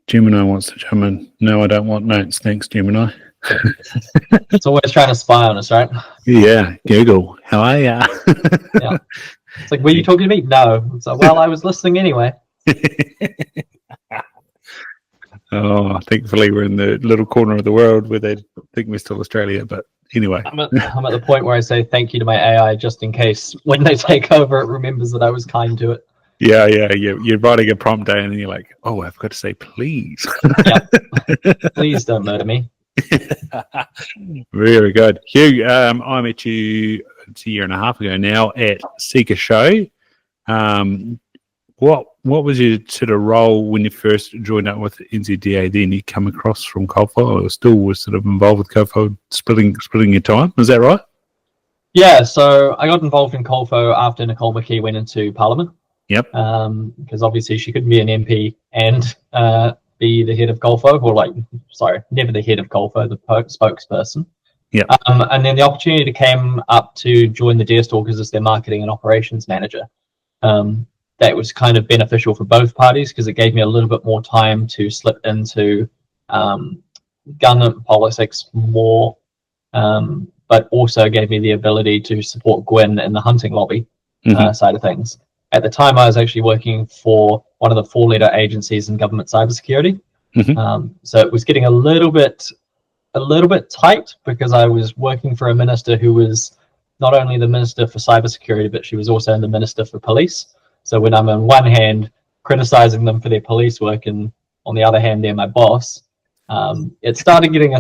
Gemini wants to chime in. No, I don't want notes. Thanks, Gemini. It's always trying to spy on us, right? Yeah, Google. How are ya? Yeah. It's like, were you talking to me? No. It's like, well, I was listening anyway. Oh, thankfully we're in the little corner of the world where they think we're still Australia. But anyway, I'm at the point where I say thank you to my AI just in case when they take over, it remembers that I was kind to it. yeah. You're writing a prompt down and you're like, oh, I've got to say please. Yep. Please don't murder me. Very good, Hugh. I met you a year and a half ago now at Seeker Show. What was your sort of role when you first joined up with NZDA? Then you come across from Coalfire, or still was sort of involved with Coalfire, splitting your time. Is that right? Yeah, so I got involved in Coalfire after Nicole McKee went into Parliament. Yep. Because obviously she couldn't be an MP and be the head of Coalfire, or never the head of Coalfire, the spokesperson. Yeah. And then the opportunity came up to join the Deerstalkers as their marketing and operations manager. That was kind of beneficial for both parties because it gave me a little bit more time to slip into gun politics more, but also gave me the ability to support Gwyn in the hunting lobby side of things. At the time, I was actually working for one of the 4-letter agencies in government cybersecurity. So it was getting a little bit tight because I was working for a minister who was not only the minister for cybersecurity, but she was also the minister for police. So when I'm on one hand criticizing them for their police work, and on the other hand they're my boss, it started getting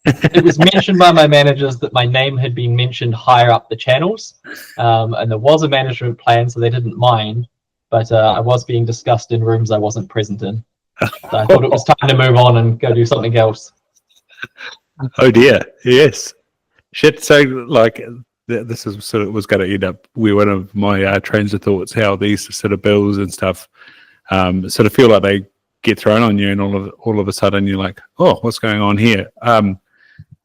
it was mentioned by my managers that my name had been mentioned higher up the channels, and there was a management plan, so they didn't mind, but I was being discussed in rooms I wasn't present in. So I thought it was time to move on and go do something else. Oh dear, yes. Shit, so like this is sort of was going to end up where one of my trains of thoughts, how these sort of bills and stuff sort of feel like they get thrown on you, and all of a sudden you're like, oh, what's going on here?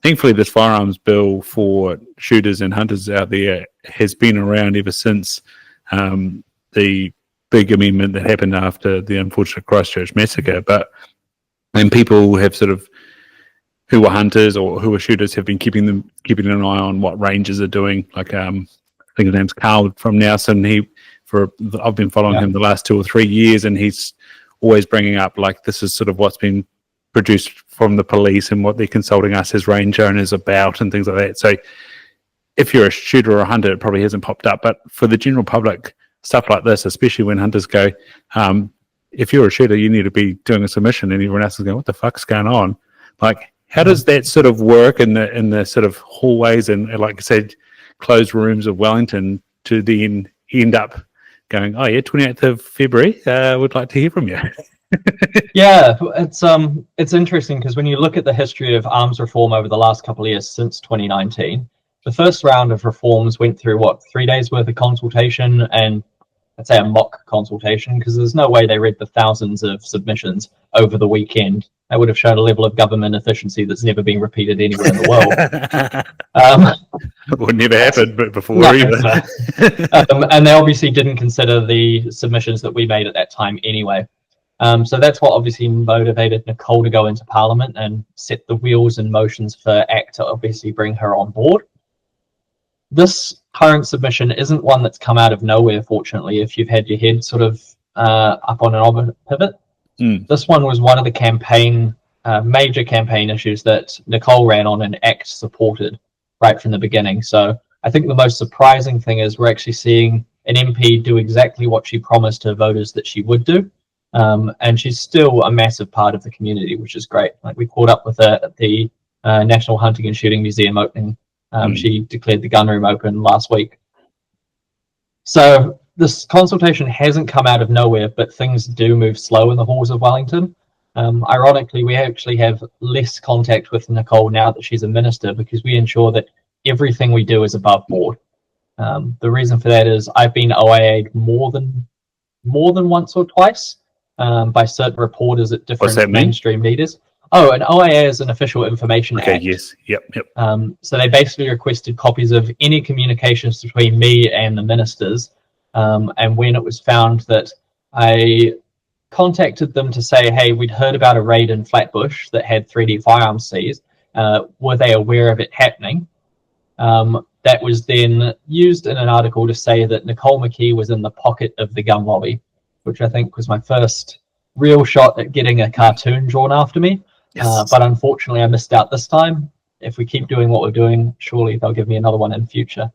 Thankfully, this firearms bill for shooters and hunters out there has been around ever since the big amendment that happened after the unfortunate Christchurch massacre. And people have sort of, who were hunters or who were shooters, have been keeping an eye on what rangers are doing. Like I think his name's Carl from Nelson. I've been following him the last 2 or 3 years, and he's always bringing up like this is sort of what's been produced from the police and what they're consulting us as range owners about and things like that. So if you're a shooter or a hunter, it probably hasn't popped up. But for the general public, stuff like this, especially when hunters go, if you're a shooter, you need to be doing a submission, and everyone else is going, what the fuck's going on? Like, how does that sort of work in the sort of hallways and, like I said, closed rooms of Wellington to then end up going, oh yeah, 28th of February, would like to hear from you. Yeah, it's interesting because when you look at the history of arms reform over the last couple of years since 2019, the first round of reforms went through 3 days worth of consultation, and I'd say a mock consultation, because there's no way they read the thousands of submissions over the weekend. That would have shown a level of government efficiency that's never been repeated anywhere in the world. It would never happen before either. And they obviously didn't consider the submissions that we made at that time anyway. So that's what obviously motivated Nicole to go into Parliament and set the wheels in motions for ACT to obviously bring her on board. This current submission isn't one that's come out of nowhere, fortunately, if you've had your head sort of up on an pivot. This one was one of the major campaign issues that Nicole ran on and ACT supported right from the beginning. So I think the most surprising thing is we're actually seeing an MP do exactly what she promised her voters that she would do. And she's still a massive part of the community, which is great. Like, we caught up with her at the National Hunting and Shooting Museum opening. She declared the gun room open last week. So this consultation hasn't come out of nowhere, but things do move slow in the halls of Wellington. Ironically, we actually have less contact with Nicole now that she's a minister, because we ensure that everything we do is above board. The reason for that is I've been OIA'd more than once or twice by certain reporters at different mainstream meetings. Oh, an OIA is an official information act. Yes, yep. So they basically requested copies of any communications between me and the ministers, and when it was found that a contacted them to say, hey, we'd heard about a raid in Flatbush that had 3D firearms seized. Were they aware of it happening? That was then used in an article to say that Nicole McKee was in the pocket of the gun lobby, which I think was my first real shot at getting a cartoon drawn after me. Yes. But unfortunately, I missed out this time. If we keep doing what we're doing, surely they'll give me another one in future.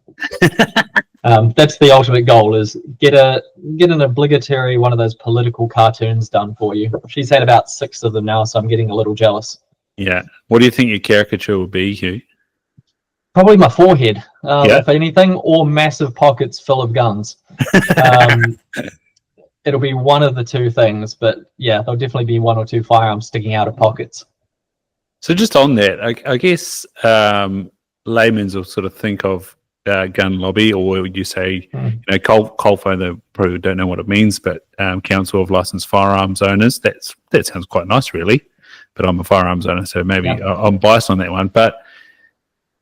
That's the ultimate goal: is get an obligatory one of those political cartoons done for you. She's had about 6 of them now, so I'm getting a little jealous. Yeah. What do you think your caricature will be, Hugh? Probably my forehead, Yeah. if anything, or massive pockets full of guns. It'll be one of the two things, but yeah, there'll definitely be 1 or 2 firearms sticking out of pockets. So just on that, I guess laymen will sort of think of gun lobby, or you say, COLFO, they probably don't know what it means, but Council of Licensed Firearms Owners. That sounds quite nice, really. But I'm a firearms owner, so maybe I'm biased on that one. But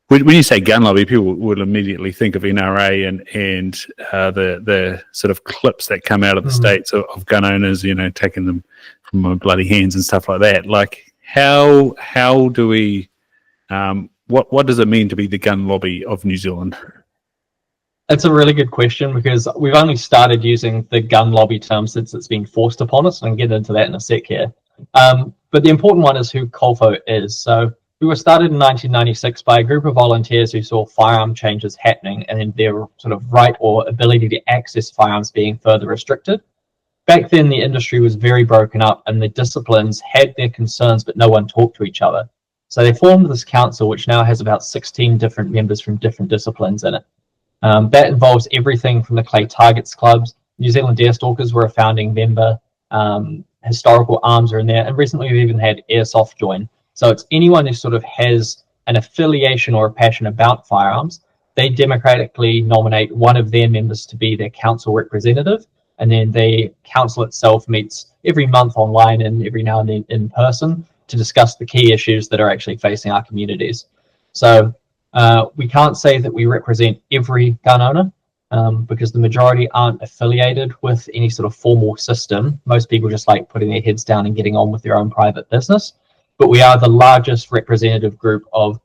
when you say gun lobby, people will immediately think of NRA and the sort of clips that come out of the states of gun owners, taking them from my bloody hands and stuff like that. Like, how do we? What does it mean to be the gun lobby of New Zealand? That's a really good question, because we've only started using the gun lobby term since it's been forced upon us, and I'll get into that in a sec here. But the important one is who COLFO is. So we were started in 1996 by a group of volunteers who saw firearm changes happening and their sort of right or ability to access firearms being further restricted. Back then, the industry was very broken up and the disciplines had their concerns, but no one talked to each other. So they formed this council, which now has about 16 different members from different disciplines in it. That involves everything from the clay targets clubs. New Zealand Deerstalkers were a founding member. Historical arms are in there, and recently we've even had airsoft join. So it's anyone who sort of has an affiliation or a passion about firearms. They democratically nominate one of their members to be their council representative, and then the council itself meets every month online and every now and then in person to discuss the key issues that are actually facing our communities. So we can't say that we represent every gun owner, because the majority aren't affiliated with any sort of formal system. Most people just like putting their heads down and getting on with their own private business. But we are the largest representative group of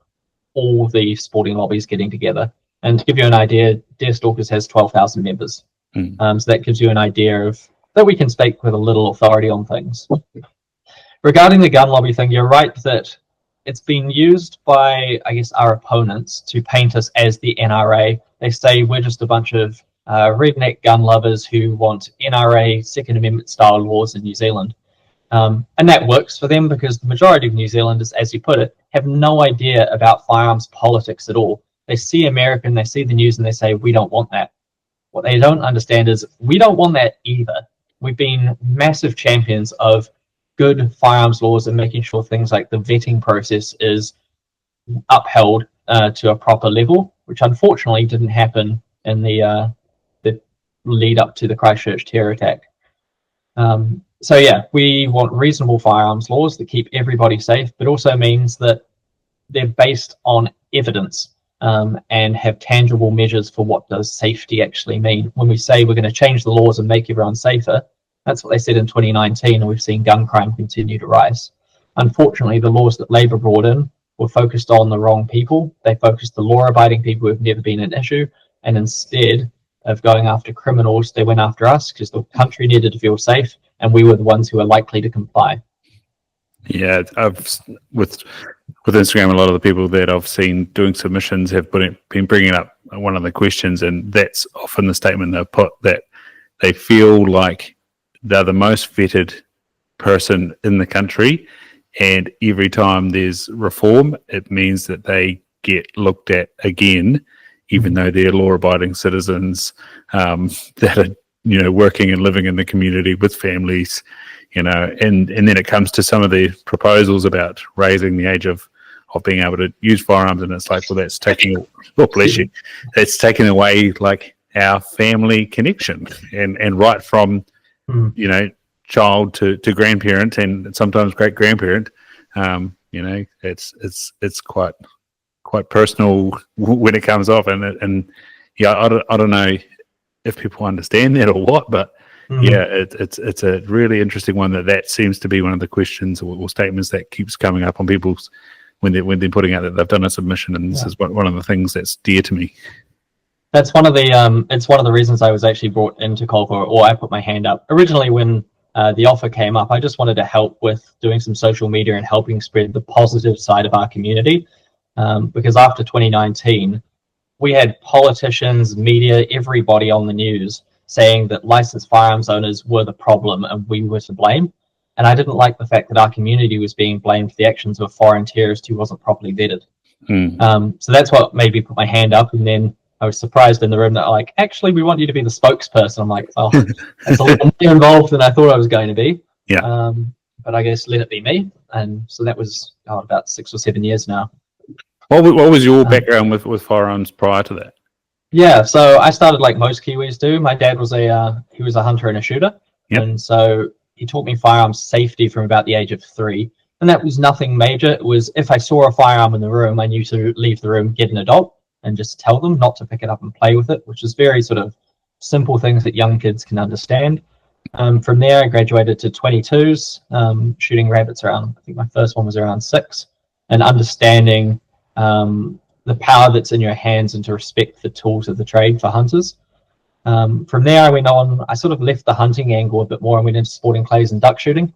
all the sporting lobbies getting together. And to give you an idea, Deerstalkers has 12,000 members. So that gives you an idea of that we can speak with a little authority on things. Regarding the gun lobby thing, you're right that it's been used by, I guess, our opponents to paint us as the NRA. They say we're just a bunch of redneck gun lovers who want NRA Second Amendment style laws in New Zealand. And that works for them because the majority of New Zealanders, as you put it, have no idea about firearms politics at all. They see American, they see the news, and they say, we don't want that. What they don't understand is we don't want that either. We've been massive champions of good firearms laws and making sure things like the vetting process is upheld to a proper level, which unfortunately didn't happen in the lead up to the Christchurch terror attack. So yeah, we want reasonable firearms laws that keep everybody safe, but also means that they're based on evidence and have tangible measures for what does safety actually mean. When we say we're going to change the laws and make everyone safer, that's what they said in 2019, and we've seen gun crime continue to rise. Unfortunately, the laws that Labour brought in were focused on the wrong people. They focused the law-abiding people who have never been an issue, and instead of going after criminals, they went after us because the country needed to feel safe, and we were the ones who were likely to comply. Yeah, with Instagram, a lot of the people that I've seen doing submissions have been bringing up one of the questions, and that's often the statement they've put, that they feel like they're the most vetted person in the country, and every time there's reform, it means that they get looked at again, even though they're law-abiding citizens that are, working and living in the community with families, and then it comes to some of the proposals about raising the age of being able to use firearms, and it's like, well, that's taking, oh, bless you, that's taking away like our family connection and right from child to grandparent and sometimes great grandparent. It's quite personal when it comes off, and yeah, I don't know if people understand that or what, but Yeah, it's a really interesting one. That seems to be one of the questions or statements that keeps coming up on people's when they're putting out that they've done a submission, and this is one of the things that's dear to me. That's one of the it's one of the reasons I was actually brought into Colcore, or I put my hand up. Originally, when the offer came up, I just wanted to help with doing some social media and helping spread the positive side of our community. Because after 2019, we had politicians, media, everybody on the news saying that licensed firearms owners were the problem and we were to blame. And I didn't like the fact that our community was being blamed for the actions of a foreign terrorist who wasn't properly vetted. So that's what made me put my hand up. And then I was surprised in the room that like, actually, we want you to be the spokesperson. I'm like, oh, that's a little more involved than I thought I was going to be. Yeah. But I guess let it be me. And so that was about 6 or 7 years now. What was your background with firearms prior to that? Yeah, so I started like most Kiwis do. My dad was he was a hunter and a shooter. And so he taught me firearms safety from about the age of 3. And that was nothing major. It was if I saw a firearm in the room, I knew to leave the room, get an adult, and just tell them not to pick it up and play with it, which is very sort of simple things that young kids can understand. From there, I graduated to 22s, shooting rabbits around, I think my first one was around 6, and understanding the power that's in your hands and to respect the tools of the trade for hunters. From there, I went on, I sort of left the hunting angle a bit more and went into sporting clays and duck shooting.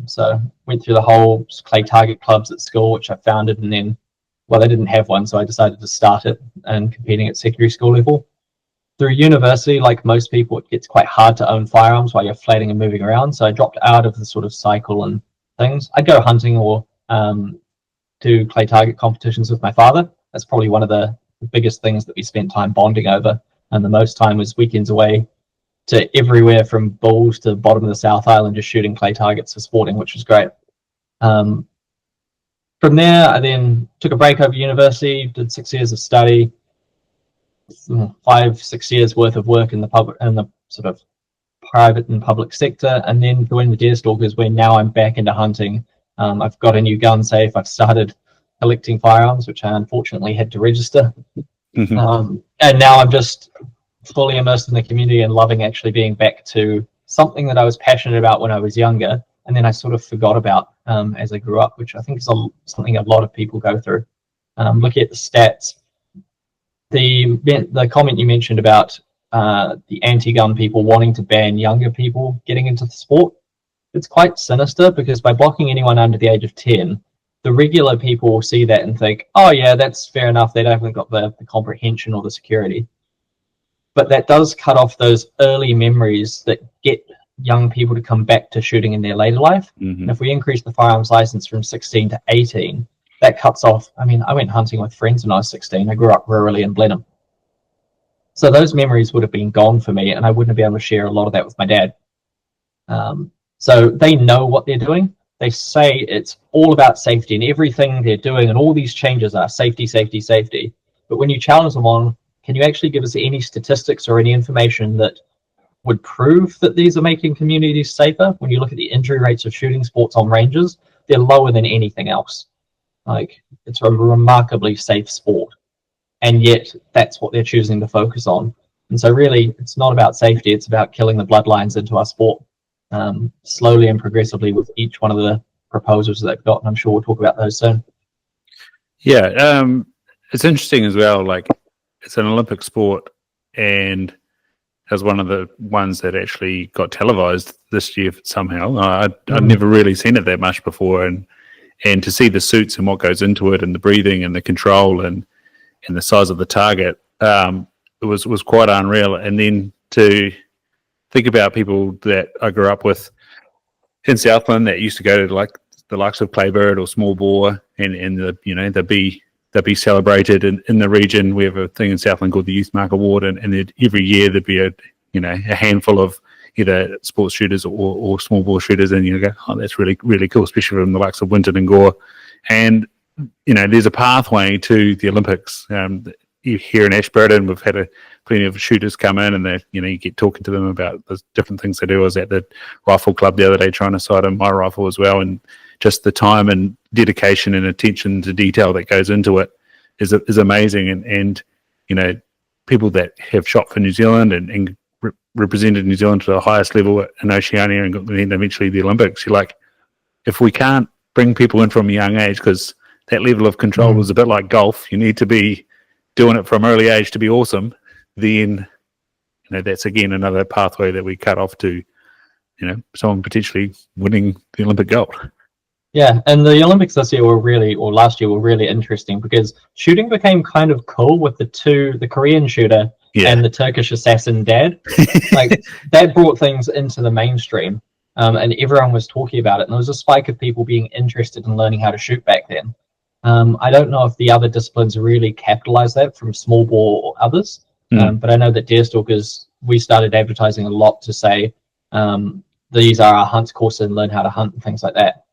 So went through the whole clay target clubs at school, which I founded, and then, well, they didn't have one, so I decided to start it and competing at secondary school level. Through university, like most people, it gets quite hard to own firearms while you're flatting and moving around, so I dropped out of the sort of cycle and things. I'd go hunting or do clay target competitions with my father. That's probably one of the biggest things that we spent time bonding over, and the most time was weekends away to everywhere from Bulls to the bottom of the South Island, just shooting clay targets for sporting, which was great. From there, I then took a break over university, did 6 years of study, 5-6 years worth of work in the public and the sort of private and public sector, and then joined the Deerstalkers, where now I'm back into hunting. I've got a new gun safe. I've started collecting firearms, which I unfortunately had to register. And now I'm just fully immersed in the community and loving actually being back to something that I was passionate about when I was younger, and then I sort of forgot about as I grew up, which I think is something a lot of people go through. Looking at the stats, the comment you mentioned about the anti-gun people wanting to ban younger people getting into the sport, it's quite sinister, because by blocking anyone under the age of 10, the regular people will see that and think, oh yeah, that's fair enough, they haven't got the comprehension or the security. But that does cut off those early memories that get young people to come back to shooting in their later life. And if we increase the firearms license from 16 to 18, that cuts off. I mean, I went hunting with friends when I was 16. I grew up rurally in Blenheim. So those memories would have been gone for me, and I wouldn't have been able to share a lot of that with my dad. So they know what they're doing. They say it's all about safety, and everything they're doing and all these changes are safety, safety, safety. But when you challenge them on, can you actually give us any statistics or any information that would prove that these are making communities safer? When you look at the injury rates of shooting sports on ranges, they're lower than anything else. Like, it's a remarkably safe sport, and yet that's what they're choosing to focus on. And so really, it's not about safety, it's about killing the bloodlines into our sport, slowly and progressively with each one of the proposals that they've got, and I'm sure we'll talk about those soon. Yeah, it's interesting as well, like, it's an Olympic sport, and as one of the ones that actually got televised this year somehow. I'd never really seen it that much before, and to see the suits and what goes into it, and the breathing and the control and the size of the target, it was quite unreal. And then to think about people that I grew up with in Southland that used to go to like the likes of Claybird or Small Bore, and they'd be celebrated in the region. We have a thing in Southland called the Youth Mark Award, and every year there'd be a handful of either sports shooters or small bore shooters, and you go, oh, that's really, really cool, especially from the likes of Winton and Gore. And there's a pathway to the Olympics. Here in Ashburton, we've had plenty of shooters come in, and you get talking to them about the different things they do. I was at the rifle club the other day trying to sight on my rifle as well, and just the time and dedication and attention to detail that goes into it is amazing. And people that have shot for New Zealand and represented New Zealand to the highest level in Oceania and then eventually the Olympics. You're like, if we can't bring people in from a young age, because that level of control is a bit like golf, you need to be doing it from early age to be awesome, then that's again another pathway that we cut off to someone potentially winning the Olympic gold. Yeah, and the Olympics this year last year were really interesting because shooting became kind of cool with the Korean shooter and the Turkish assassin dad. Like, that brought things into the mainstream, and everyone was talking about it. And there was a spike of people being interested in learning how to shoot back then. I don't know if the other disciplines really capitalized that from small bore or others, but I know that Deerstalkers, we started advertising a lot to say, these are our hunt courses and learn how to hunt and things like that.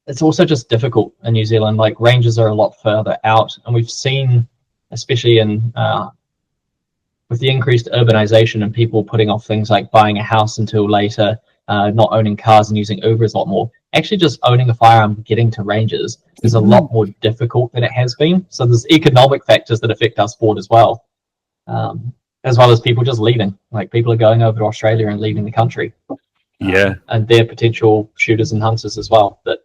It's also just difficult in New Zealand. Like, ranges are a lot further out, and we've seen, especially in with the increased urbanization and people putting off things like buying a house until later, not owning cars and using Ubers a lot more. Actually, just owning a firearm, getting to ranges is a lot more difficult than it has been. So there's economic factors that affect our sport as well as people just leaving. Like, people are going over to Australia and leaving the country. And they're potential shooters and hunters as well that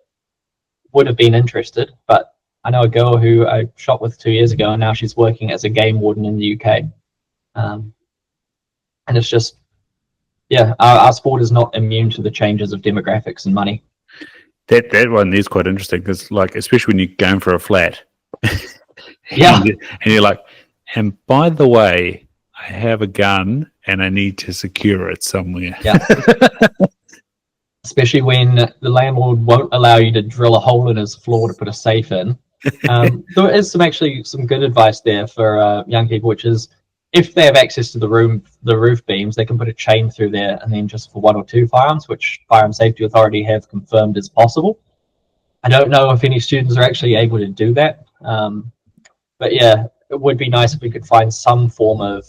would have been interested. But I know a girl who I shot with 2 years ago, and now she's working as a game warden in the UK. And it's just, our sport is not immune to the changes of demographics and money. That one is quite interesting because, like, especially when you're going for a flat, and you're like, and by the way, I have a gun and I need to secure it somewhere. Especially when the landlord won't allow you to drill a hole in his floor to put a safe in. There is some good advice there for young people, which is if they have access to the roof beams, they can put a chain through there, and then just for 1 or 2 firearms, which Firearm Safety Authority have confirmed is possible. I don't know if any students are actually able to do that, but it would be nice if we could find some form of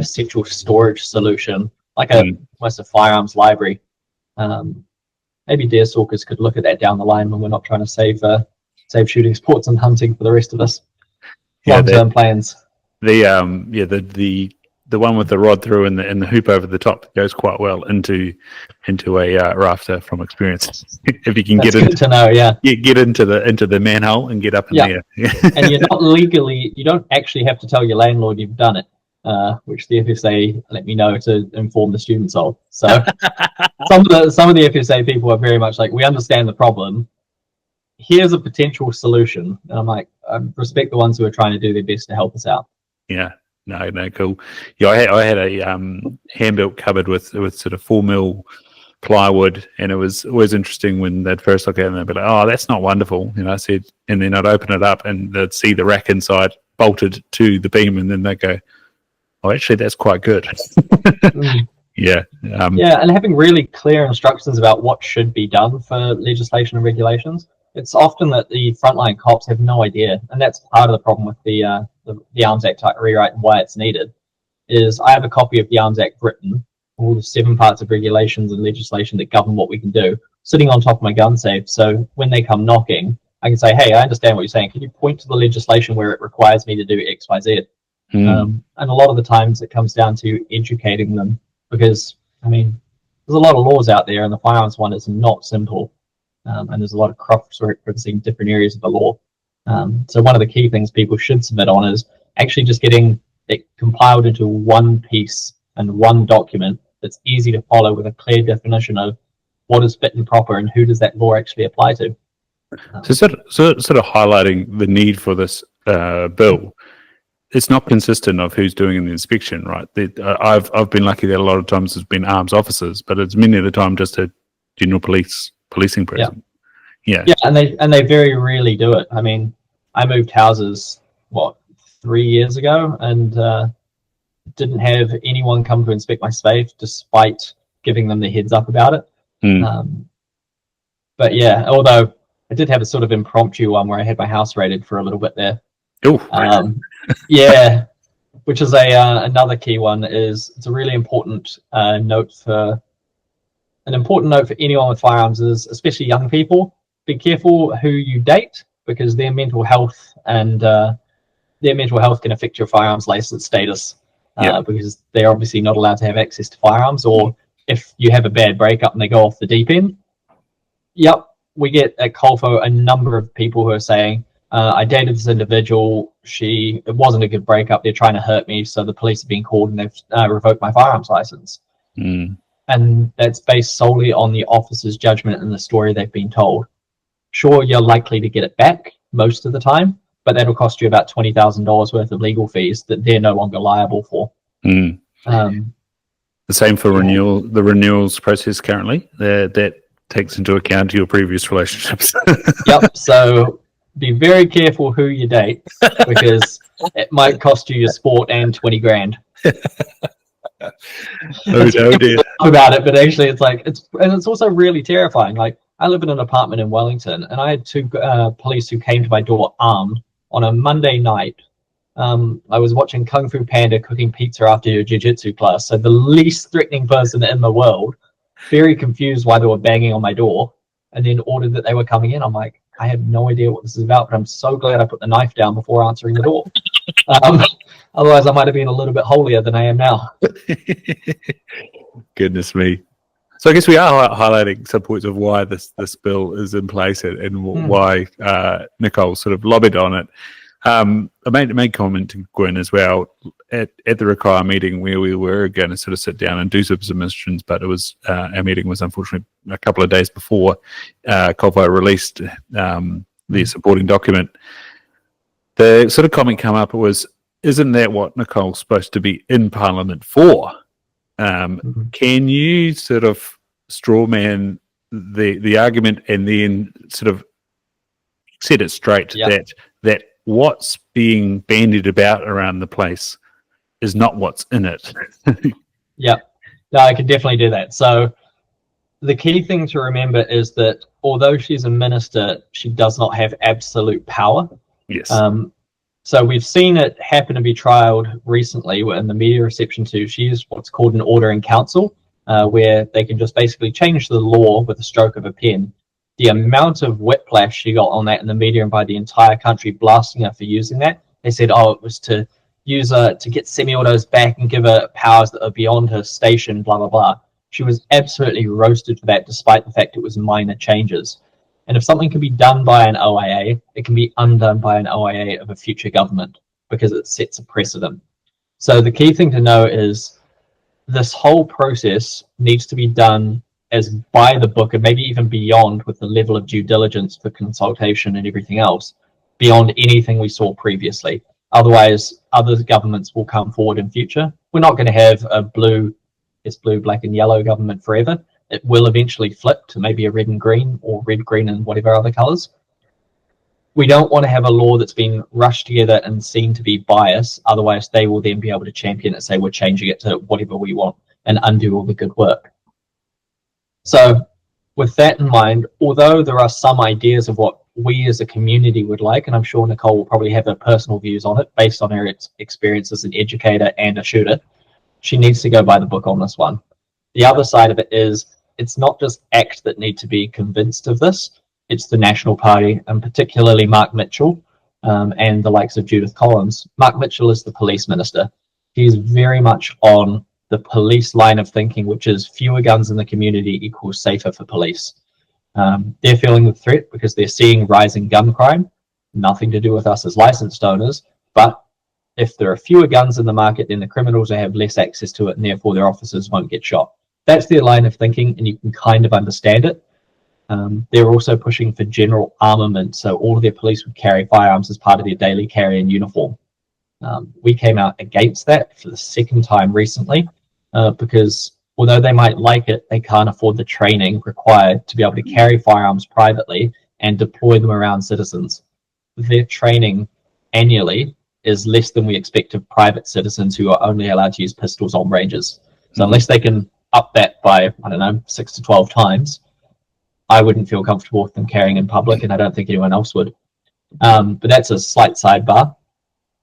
central storage solution, like almost a firearms library. Maybe Deerstalkers could look at that down the line when we're not trying to save shooting sports and hunting for the rest of us. Long-term plans. The one with the rod through and the hoop over the top goes quite well into a rafter from experience. If you can get into the manhole and get up in there. And you're not you don't actually have to tell your landlord you've done it. Which the FSA let me know to inform the students of. So some of the FSA people are very much like, we understand the problem. Here's a potential solution. And I'm like, I respect the ones who are trying to do their best to help us out. Yeah. No, cool. Yeah, I had a hand-built cupboard with sort of 4mm plywood, and it was always interesting when they'd first look at it and they'd be like, oh, that's not wonderful. I said, and then I'd open it up and they'd see the rack inside bolted to the beam, and then they'd go, oh, actually, that's quite good. And having really clear instructions about what should be done for legislation and regulations. It's often that the frontline cops have no idea, and that's part of the problem with the Arms Act rewrite and why it's needed. Is I have a copy of the Arms Act written, all the 7 parts of regulations and legislation that govern what we can do, sitting on top of my gun safe. So when they come knocking, I can say, hey, I understand what you're saying. Can you point to the legislation where it requires me to do X, Y, Z? And a lot of the times it comes down to educating them because, there's a lot of laws out there and the firearms one is not simple. And there's a lot of cross-referencing different areas of the law. So one of the key things people should submit on is actually just getting it compiled into one piece and one document that's easy to follow with a clear definition of what is fit and proper and who does that law actually apply to. So sort of highlighting the need for this bill. It's not consistent of who's doing the inspection, right? I've been lucky that a lot of times it's been arms officers, but it's many of the time just a general policing person. Yeah, and they very rarely do it. I moved houses 3 years ago, and didn't have anyone come to inspect my safe, despite giving them the heads up about it. But although I did have a sort of impromptu one where I had my house raided for a little bit there. Which is another key one. Is it's a really important note for anyone with firearms is, especially young people, be careful who you date, because their mental health can affect your firearms license status. because they're obviously not allowed to have access to firearms, or if you have a bad breakup and they go off the deep end. Yep, we get at Colfo a number of people who are saying, I dated this individual, it wasn't a good breakup, they're trying to hurt me, so the police have been called and they've revoked my firearms license. And that's based solely on the officer's judgment and the story they've been told. Sure, you're likely to get it back most of the time, but that'll cost you about $20,000 worth of legal fees that they're no longer liable for. The same for the renewals process currently. That takes into account your previous relationships. Yep. So be very careful who you date, because it might cost you your sport and 20 grand. Oh dear. About it, but actually it's also really terrifying. Like, I live in an apartment in Wellington, and I had two police who came to my door armed on a Monday night. I was watching Kung Fu Panda cooking pizza after your jiu-jitsu class, so the least threatening person in the world, very confused why they were banging on my door, and then ordered that they were coming in. I'm like, I have no idea what this is about, but I'm so glad I put the knife down before answering the door. Otherwise, I might have been a little bit holier than I am now. Goodness me. So I guess we are highlighting some points of why this bill is in place and why Nicole sort of lobbied on it. I made comment to Gwen as well at the Require meeting, where we were going to sort of sit down and do some submissions, but it was our meeting was unfortunately a couple of days before Colfo released the supporting document. The sort of comment come up was, isn't that what Nicole's supposed to be in Parliament for? Can you sort of straw man the argument and then sort of set it straight that what's being bandied about around the place is not what's in it? Yeah, no, I could definitely do that. So the key thing to remember is that although she's a minister, she does not have absolute power. Yes. So we've seen it happen to be trialed recently in the media reception to. She is what's called an order in council, where they can just basically change the law with a stroke of a pen. The amount of whiplash she got on that in the media and by the entire country blasting her for using that. They said, oh, it was to use her to get semi-autos back and give her powers that are beyond her station, blah, blah, blah. She was absolutely roasted for that, despite the fact it was minor changes. And if something can be done by an OIA, it can be undone by an OIA of a future government, because it sets a precedent. So the key thing to know is this whole process needs to be done as by the book, and maybe even beyond, with the level of due diligence for consultation and everything else, beyond anything we saw previously. Otherwise, other governments will come forward in future. We're not going to have a blue, black and yellow government forever. It will eventually flip to maybe a red and green, or red, green, and whatever other colors. We don't want to have a law that's been rushed together and seen to be biased. Otherwise, they will then be able to champion it and say, we're changing it to whatever we want, and undo all the good work. So with that in mind, although there are some ideas of what we as a community would like, and I'm sure Nicole will probably have her personal views on it based on her experience as an educator and a shooter, she needs to go by the book on this one. The other side of it is, it's not just ACT that need to be convinced of this, it's the National Party, and particularly Mark Mitchell and the likes of Judith Collins. Mark Mitchell is the police minister. He's very much on the police line of thinking, which is fewer guns in the community equals safer for police. They're feeling the threat because they're seeing rising gun crime, nothing to do with us as licensed owners, but if there are fewer guns in the market, then the criminals will have less access to it, and therefore their officers won't get shot. That's their line of thinking, and you can kind of understand it. They're also pushing for general armament, so all of their police would carry firearms as part of their daily carry and uniform. We came out against that for the second time recently, because although they might like it, they can't afford the training required to be able to carry firearms privately and deploy them around citizens. Their training annually is less than we expect of private citizens who are only allowed to use pistols on ranges. So unless they can up that by, 6 to 12 times, I wouldn't feel comfortable with them carrying in public, and I don't think anyone else would. But that's a slight sidebar.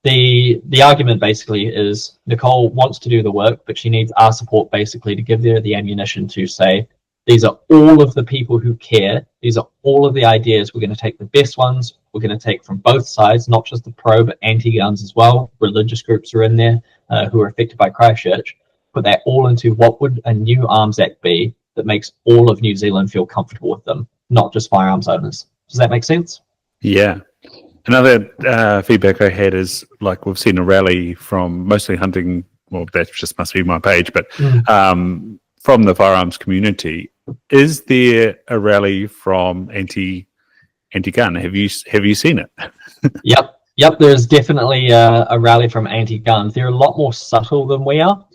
The argument basically is Nicole wants to do the work, but she needs our support basically to give her the ammunition to say, these are all of the people who care. These are all of the ideas. We're going to take the best ones we're going to take from both sides, not just the pro, but anti-guns as well. Religious groups are in there who are affected by Christchurch. Put that all into what would a new Arms Act be that makes all of New Zealand feel comfortable with them, not just firearms owners. Does that make sense? Yeah. Another feedback I had is like we've seen a rally from mostly hunting. Well, that just must be my page, but from the firearms community. Is there a rally from anti-gun? Have you seen it? Yep. There's definitely a rally from anti-gun. They're a lot more subtle than we are.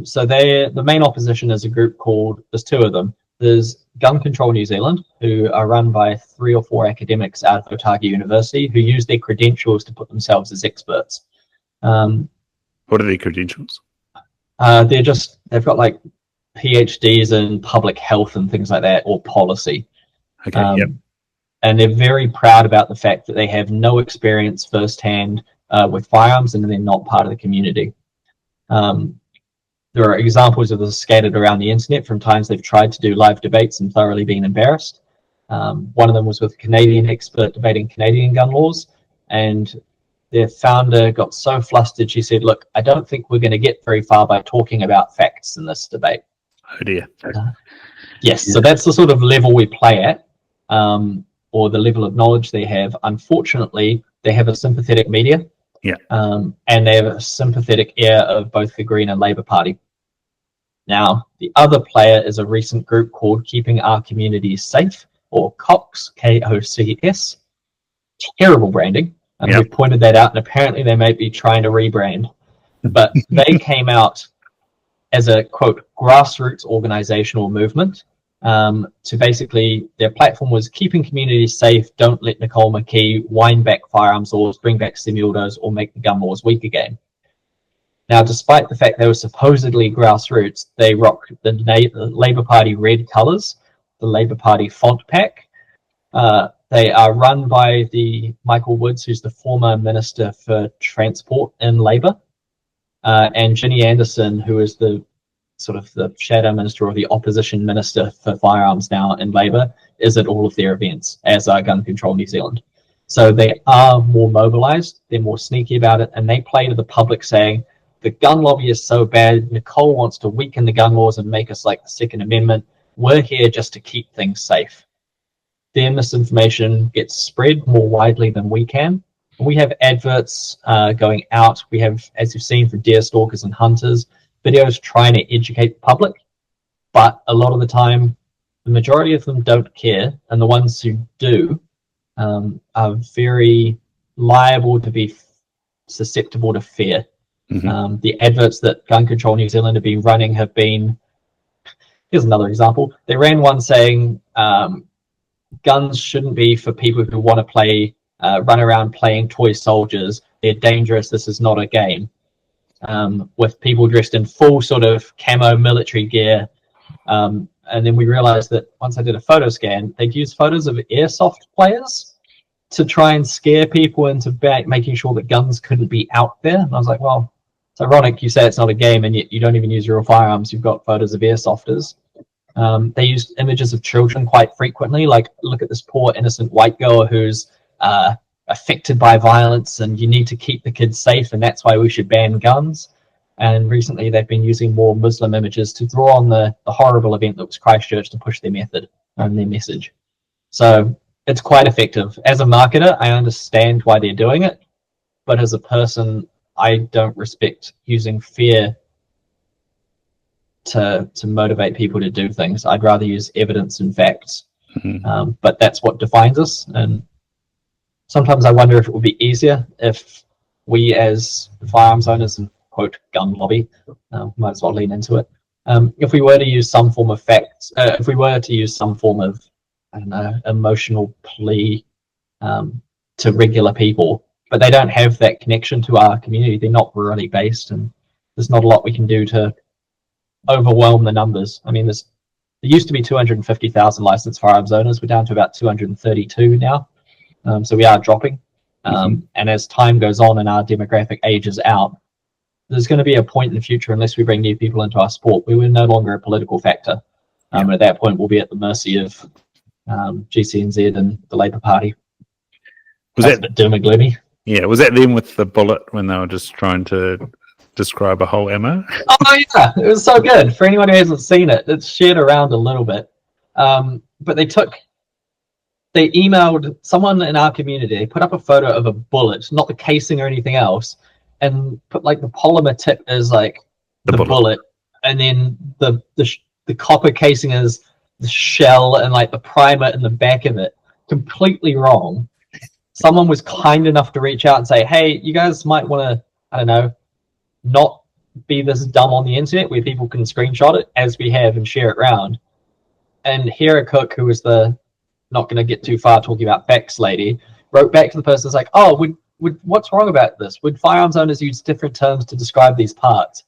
So the main opposition is a group called. There's two of them. There's Gun Control New Zealand, who are run by 3 or 4 academics out of Otago University, who use their credentials to put themselves as experts. What are their credentials? They've got like PhDs in public health and things like that, or policy. Okay. Yep. And they're very proud about the fact that they have no experience firsthand with firearms, and they're not part of the community. There are examples of this scattered around the internet from times they've tried to do live debates and thoroughly been embarrassed. One of them was with a Canadian expert debating Canadian gun laws, and their founder got so flustered, she said, "Look, I don't think we're going to get very far by talking about facts in this debate." Oh dear. Yes, so that's the sort of level we play at, or the level of knowledge they have. Unfortunately, they have a sympathetic media. Yeah. And they have a sympathetic ear of both the Green and Labour Party. Now, the other player is a recent group called Keeping Our Communities Safe, or COCS, K-O-C-S. Terrible branding. And we've pointed that out, and apparently they may be trying to rebrand. But they came out as a, quote, grassroots organizational movement to basically, their platform was keeping communities safe, don't let Nicole McKee wind back firearms laws, bring back semi-autos, or make the gun laws weak again. Now, despite the fact they were supposedly grassroots, they rock the Labour Party red colours, the Labour Party font pack. They are run by the Michael Woods, who's the former Minister for Transport in Labour, and Ginny Anderson, who is the sort of the shadow minister or the opposition minister for firearms now in Labour, is at all of their events, as are Gun Control New Zealand. So they are more mobilised, they're more sneaky about it, and they play to the public saying, the gun lobby is so bad, Nicole wants to weaken the gun laws and make us like the Second Amendment. We're here just to keep things safe. Their misinformation gets spread more widely than we can. We have adverts going out. We have, as you've seen, for deer stalkers and hunters, videos trying to educate the public, but a lot of the time, the majority of them don't care, and the ones who do are very liable to be susceptible to fear. Mm-hmm. The adverts that Gun Control New Zealand have been running have been, here's another example, they ran one saying guns shouldn't be for people who want to play, run around playing toy soldiers, they're dangerous, this is not a game. With people dressed in full sort of camo military gear. And then we realized that once I did a photo scan, they'd use photos of airsoft players to try and scare people into making sure that guns couldn't be out there. And I was like, well, it's ironic you say it's not a game and yet you don't even use real firearms. You've got photos of airsofters. They used images of children quite frequently, like look at this poor innocent white girl who's affected by violence and you need to keep the kids safe and that's why we should ban guns. And recently they've been using more Muslim images to draw on the horrible event that was Christchurch to push their method and their message. So it's quite effective. As a marketer, I understand why they're doing it, but as a person, I don't respect using fear to motivate people to do things. I'd rather use evidence and facts. Mm-hmm. But that's what defines us. And sometimes I wonder if it would be easier if we as firearms owners and quote gun lobby, might as well lean into it. If we were to use some form of facts, if we were to use some form of, I don't know, emotional plea to regular people, but they don't have that connection to our community, they're not rurally based, and there's not a lot we can do to overwhelm the numbers. I mean, there used to be 250,000 licensed firearms owners. We're down to about 232 now. So we are dropping. And as time goes on and our demographic ages out, there's going to be a point in the future, unless we bring new people into our sport, where we're no longer a political factor. And at that point, we'll be at the mercy of GCNZ and the Labour Party. Was That's a that bit doom and gloomy. yeah? Was that them with the bullet when they were just trying to describe a whole ammo? Oh yeah, it was so good. For anyone who hasn't seen it, it's shared around a little bit. But they emailed someone in our community. They put up a photo of a bullet, not the casing or anything else, and put like the polymer tip as like The the bullet. bullet, and then the copper casing is the shell and like the primer in the back of it. Completely wrong. Someone was kind enough to reach out and say, "Hey, you guys might want to, I don't know, not be this dumb on the internet where people can screenshot it as we have and share it around." And Hera Cook, who was the not going to get too far talking about facts lady, wrote back to the person that's like, "Oh, would what's wrong about this? Would firearms owners use different terms to describe these parts?"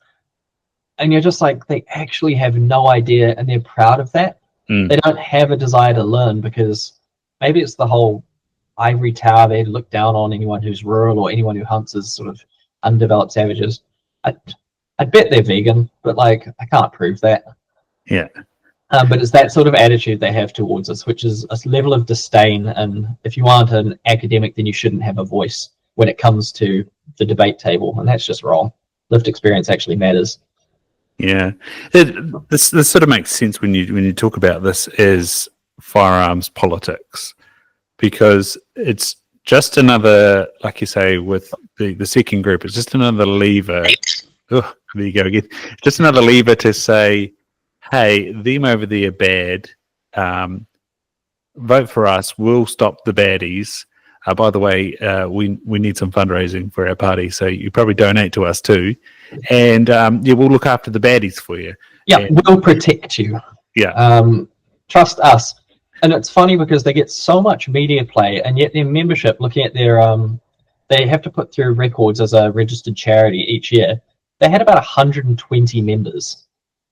And you're just like, they actually have no idea, and they're proud of that. They don't have a desire to learn because maybe it's the whole ivory tower. They look down on anyone who's rural or anyone who hunts as sort of undeveloped savages. I bet they're vegan, but like I can't prove that. Yeah. But it's that sort of attitude they have towards us, which is a level of disdain. And if you aren't an academic, then you shouldn't have a voice when it comes to the debate table, and that's just wrong. Lived experience actually matters. Yeah, this sort of makes sense when you talk about this as firearms politics, because it's just another, like you say, with the second group, it's just another lever. Oh, there you go again. Just another lever to say, hey, them over there are bad. Vote for us. We'll stop the baddies. By the way, we need some fundraising for our party, so you probably donate to us too. And yeah, we'll look after the baddies for you. Yeah, and, we'll protect you. Yeah. Trust us. And it's funny because they get so much media play, and yet their membership, looking at their, they have to put through records as a registered charity each year. They had about 120 members.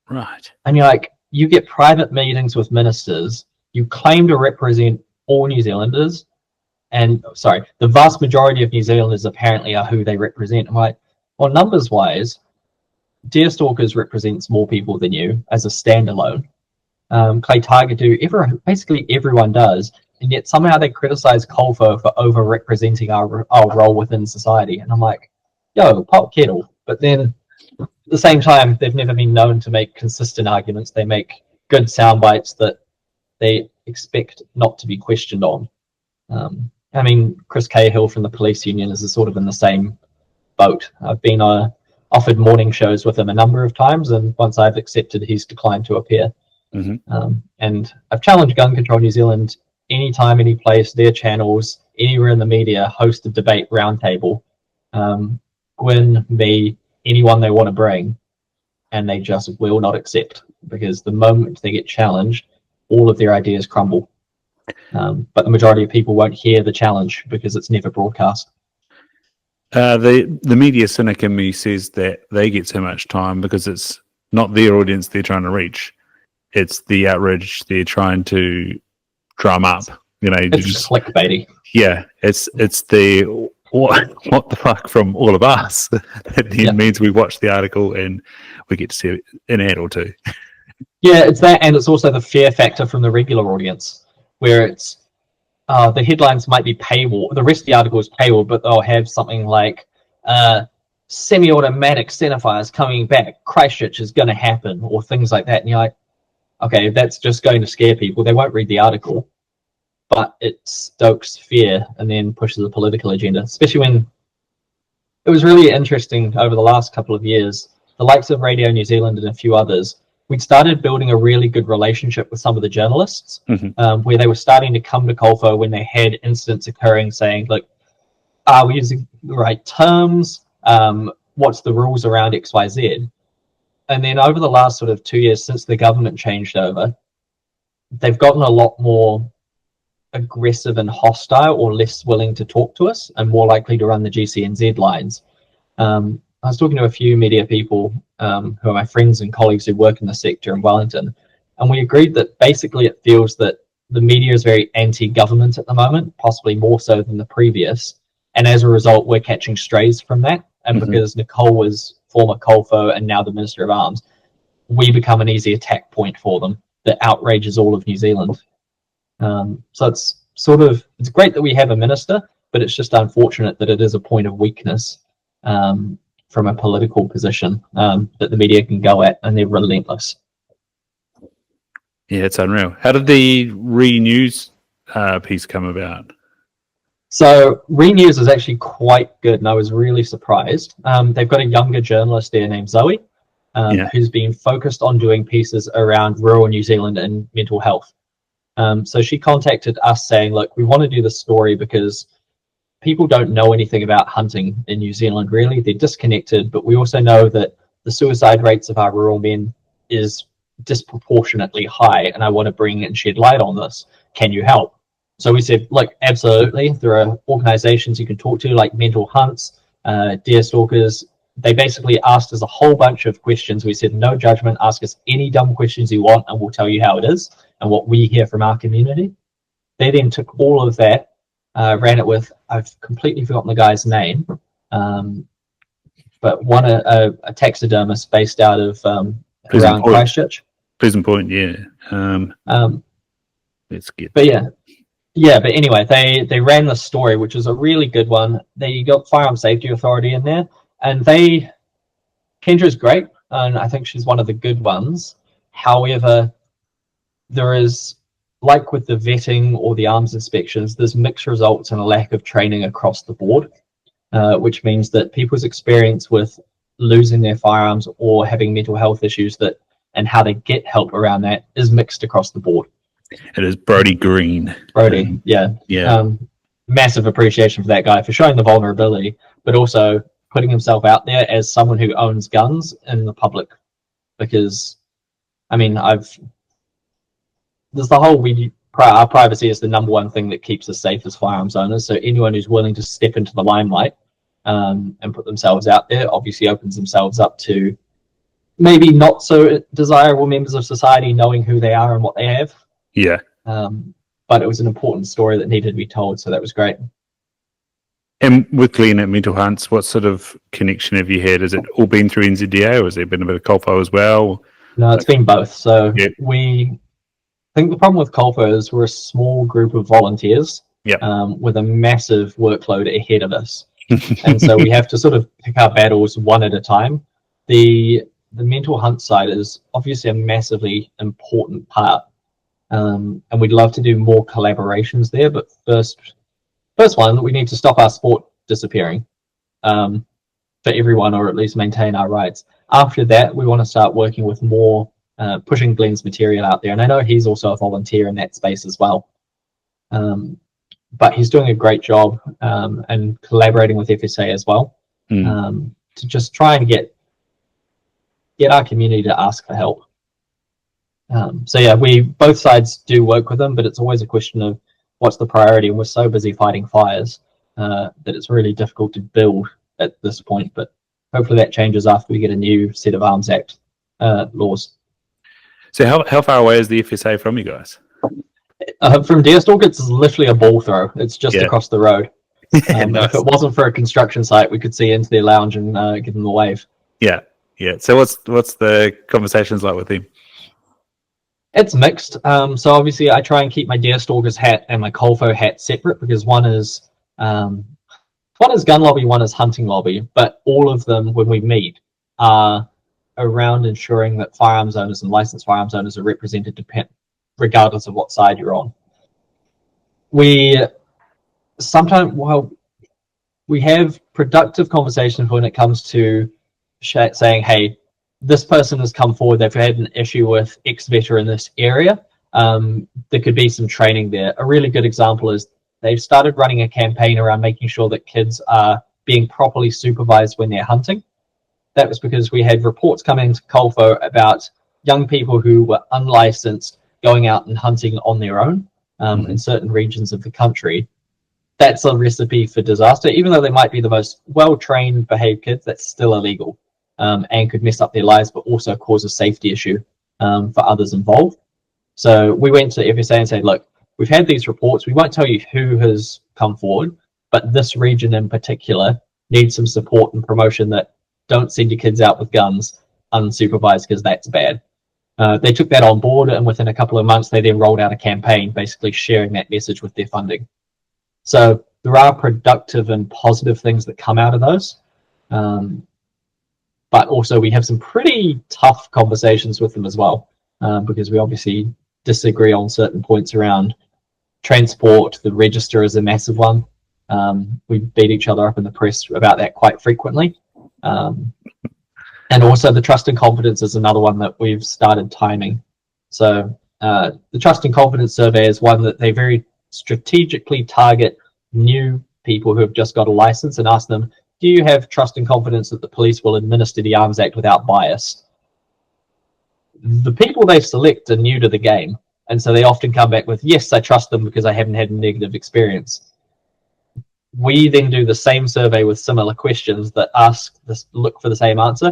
Right. And you're like, you get private meetings with ministers. You claim to represent all New Zealanders. And sorry, the vast majority of New Zealanders apparently are who they represent. I'm like, well, numbers wise, Deerstalkers represents more people than you as a standalone. Clay Targetu, basically everyone does, and yet somehow they criticize Colfo for over-representing our role within society. And I'm like, yo, pop kettle. But then at the same time, they've never been known to make consistent arguments. They make good sound bites that they expect not to be questioned on. I mean, Chris Cahill from the police union is sort of in the same boat. I've been offered morning shows with him a number of times, and once I've accepted, he's declined to appear. Mm-hmm. And I've challenged Gun Control New Zealand anytime, any place, their channels, anywhere in the media, host a debate roundtable. Gwyn, me, anyone they want to bring, and they just will not accept, because the moment they get challenged, all of their ideas crumble. But the majority of people won't hear the challenge because it's never broadcast. The media cynic in me says that they get so much time because it's not their audience they're trying to reach. It's the outrage they're trying to drum up. You know, It's just clickbaity. Yeah, it's the what the fuck from all of us. That then means we watch the article and we get to see an ad or two. Yeah, it's that, and it's also the fear factor from the regular audience, where it's the headlines might be paywall. The rest of the article is paywall, but they'll have something like semi-automatic centerfires coming back, Christchurch is going to happen, or things like that. And you're like, okay, that's just going to scare people. They won't read the article, but it stokes fear and then pushes a political agenda, especially when it was really interesting over the last couple of years. The likes of Radio New Zealand and a few others, we'd started building a really good relationship with some of the journalists, where they were starting to come to Colfo when they had incidents occurring, saying, look, are we using the right terms? What's the rules around XYZ? And then over the last sort of 2 years since the government changed over, they've gotten a lot more aggressive and hostile, or less willing to talk to us, and more likely to run the GCNZ lines. I was talking to a few media people who are my friends and colleagues who work in the sector in Wellington, and we agreed that basically it feels that the media is very anti-government at the moment, possibly more so than the previous, and as a result we're catching strays from that. And because Nicole was former Colfo and now the Minister of Arms, we become an easy attack point for them that outrages all of New Zealand. So it's great that we have a minister, but it's just unfortunate that it is a point of weakness from a political position that the media can go at, and they're relentless. Yeah, it's unreal. How did the Renews piece come about? So Renews is actually quite good, and I was really surprised. They've got a younger journalist there named Zoe, who's been focused on doing pieces around rural New Zealand and mental health. So she contacted us saying, look, we want to do this story because people don't know anything about hunting in New Zealand, really. They're disconnected, but we also know that the suicide rates of our rural men is disproportionately high, and I want to bring and shed light on this. Can you help? So we said, look, absolutely. There are organizations you can talk to, like Mental Hunts, Deer Stalkers. They basically asked us a whole bunch of questions. We said, no judgment, ask us any dumb questions you want, and we'll tell you how it is and what we hear from our community. They then took all of that, ran it with, I've completely forgotten the guy's name, but one a taxidermist based out of around Christchurch. Pleasant Point, yeah. Let's get. But but anyway, they ran this story, which is a really good one. They got Firearms Safety Authority in there, and Kendra's great, and I think she's one of the good ones. However, there is, like with the vetting or the arms inspections, there's mixed results and a lack of training across the board, which means that people's experience with losing their firearms or having mental health issues and how they get help around that is mixed across the board. It is Brody Green. Brody, yeah. Massive appreciation for that guy for showing the vulnerability, but also putting himself out there as someone who owns guns in the public. Because, I mean, there's the whole our privacy is the number one thing that keeps us safe as firearms owners. So anyone who's willing to step into the limelight and put themselves out there obviously opens themselves up to maybe not so desirable members of society knowing who they are and what they have. Yeah. But it was an important story that needed to be told, so that was great. And with Glenn at Mental Hunts, what sort of connection have you had? Has it all been through NZDA, or has there been a bit of Colfo as well? No, it's been both. So I think the problem with Colfo is we're a small group of volunteers with a massive workload ahead of us. And so we have to sort of pick our battles one at a time. The Mental Hunt side is obviously a massively important part. And we'd love to do more collaborations there, but first one, we need to stop our sport disappearing for everyone, or at least maintain our rights. After that, we want to start working with more, pushing Glenn's material out there. And I know he's also a volunteer in that space as well. But he's doing a great job and collaborating with FSA as well to just try and get our community to ask for help. We both sides do work with them, but it's always a question of what's the priority, and we're so busy fighting fires that it's really difficult to build at this point. But hopefully that changes after we get a new set of Arms Act laws. So how far away is the FSA from you guys? From Deerstalker, it's literally a ball throw. It's just across the road. Nice. If it wasn't for a construction site, we could see into their lounge and give them a wave. Yeah. So what's the conversations like with them? It's mixed. So obviously I try and keep my Deerstalker's hat and my Colfo hat separate, because one is gun lobby, one is hunting lobby, but all of them, when we meet, are around ensuring that firearms owners and licensed firearms owners are represented regardless of what side you're on. We have productive conversations when it comes to saying, hey, this person has come forward, they've had an issue with X veteran in this area. There could be some training there. A really good example is they've started running a campaign around making sure that kids are being properly supervised when they're hunting. That was because we had reports coming into Colfo about young people who were unlicensed going out and hunting on their own in certain regions of the country. That's a recipe for disaster. Even though they might be the most well-trained, behaved kids, that's still illegal and could mess up their lives, but also cause a safety issue for others involved. So we went to FSA and said, look, we've had these reports. We won't tell you who has come forward, but this region in particular needs some support and promotion, that don't send your kids out with guns unsupervised, because that's bad. They took that on board, and within a couple of months, they then rolled out a campaign basically sharing that message with their funding. So there are productive and positive things that come out of those. But also we have some pretty tough conversations with them as well, because we obviously disagree on certain points around transport. The register is a massive one. We beat each other up in the press about that quite frequently. And also the trust and confidence is another one that we've started timing. So the trust and confidence survey is one that they very strategically target new people who have just got a license and ask them, do you have trust and confidence that the police will administer the Arms Act without bias? The people they select are new to the game, and so they often come back with, yes, I trust them because I haven't had a negative experience. We then do the same survey with similar questions that look for the same answer,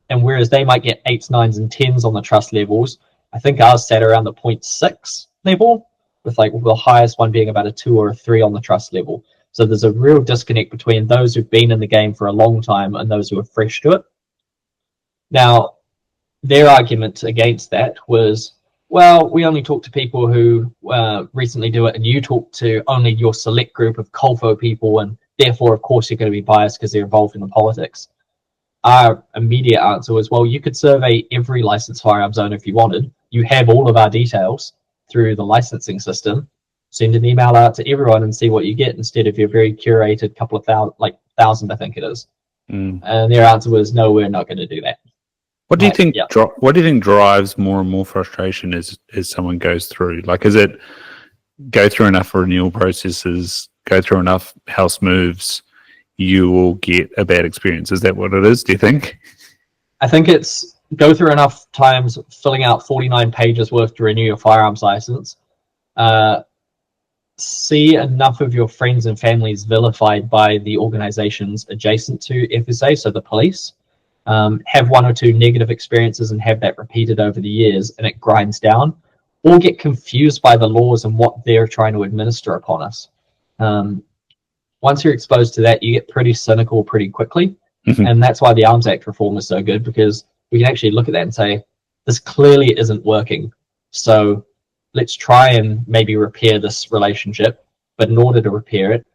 and whereas they might get 8s, 9s, and 10s on the trust levels, I think ours sat around the 0.6 level, with like the highest one being about a 2 or a 3 on the trust level. So there's a real disconnect between those who've been in the game for a long time and those who are fresh to it. Now, their argument against that was, well, we only talk to people who recently do it, and you talk to only your select group of Colfo people, and therefore, of course, you're going to be biased because they're involved in the politics. Our immediate answer was, well, you could survey every licensed firearms owner if you wanted. You have all of our details through the licensing system. Send an email out to everyone and see what you get instead of your very curated couple of thousand, I think it is. And their answer was, no, we're not going to do that. What do you think? Yeah. What do you think drives more and more frustration as someone goes through? Like, is it go through enough renewal processes, go through enough house moves, you will get a bad experience? Is that what it is? Do you think? I think it's go through enough times filling out 49 pages worth to renew your firearms license. See enough of your friends and families vilified by the organizations adjacent to FSA, so the police. Have 1 or 2 negative experiences and have that repeated over the years, and it grinds down, or get confused by the laws and what they're trying to administer upon us. Once you're exposed to that, you get pretty cynical pretty quickly. And that's why the Arms Act reform is so good, because we can actually look at that and say, this clearly isn't working. So let's try and maybe repair this relationship. But in order to repair it,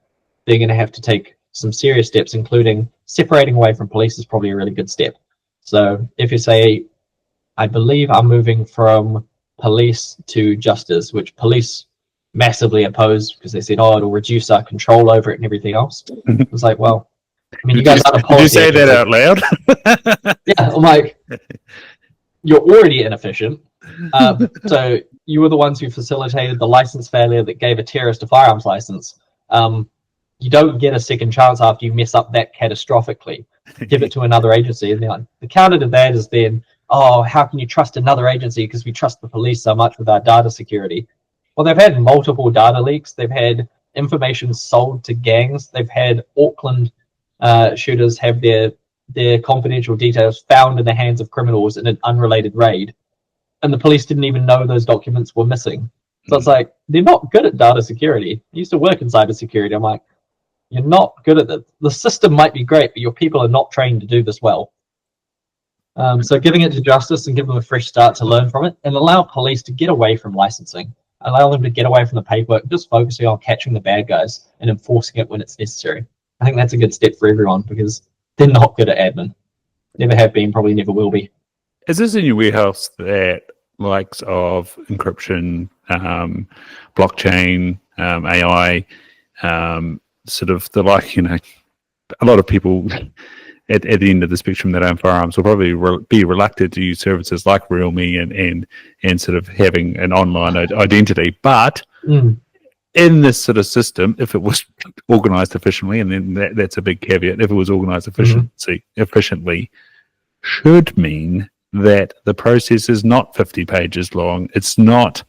they're going to have to take some serious steps, including separating away from police is probably a really good step. So if you say, I believe I'm moving from police to justice, which police massively opposed because they said, oh, it'll reduce our control over it and everything else. It's like, well, I mean, you guys aren't a policy. Did you say that out loud? Yeah, I'm like, you're already inefficient. So you were the ones who facilitated the license failure that gave a terrorist a firearms license. You don't get a second chance after you mess up that catastrophically. Give it to another agency. And like, the counter to that is then, oh, how can you trust another agency because we trust the police so much with our data security? Well, they've had multiple data leaks. They've had information sold to gangs. They've had Auckland shooters have their confidential details found in the hands of criminals in an unrelated raid. And the police didn't even know those documents were missing. So it's like, they're not good at data security. I used to work in cybersecurity. I'm like, you're not good at it. The system might be great, but your people are not trained to do this well. So giving it to justice and give them a fresh start to learn from it, and allow police to get away from licensing. Allow them to get away from the paperwork, just focusing on catching the bad guys and enforcing it when it's necessary. I think that's a good step for everyone because they're not good at admin. Never have been, probably never will be. Is this in your warehouse that likes of encryption, blockchain, AI, sort of the a lot of people at the end of the spectrum that own firearms will probably be reluctant to use services like RealMe and sort of having an online identity. But in this sort of system, if it was organized efficiently, and then that's a big caveat, if it was organized efficiently, should mean that the process is not 50 pages long. It's not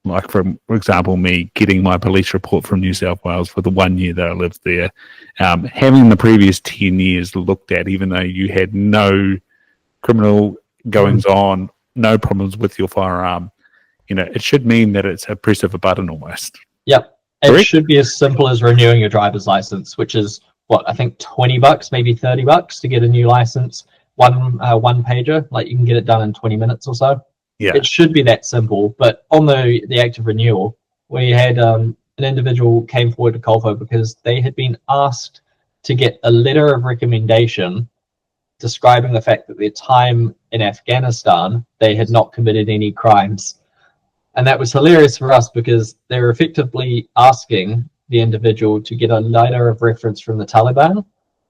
like, for example, me getting my police report from New South Wales for the 1 year that I lived there, having the previous 10 years looked at, even though you had no criminal goings on, no problems with your firearm. It should mean that it's a press of a button almost. Yep. Correct? It should be as simple as renewing your driver's license, which is what, I think $20, maybe $30 to get a new license. One pager, like you can get it done in 20 minutes or so. Yeah. It should be that simple. But on the active renewal, we had an individual came forward to Colvo because they had been asked to get a letter of recommendation describing the fact that their time in Afghanistan, they had not committed any crimes. And that was hilarious for us because they were effectively asking the individual to get a letter of reference from the Taliban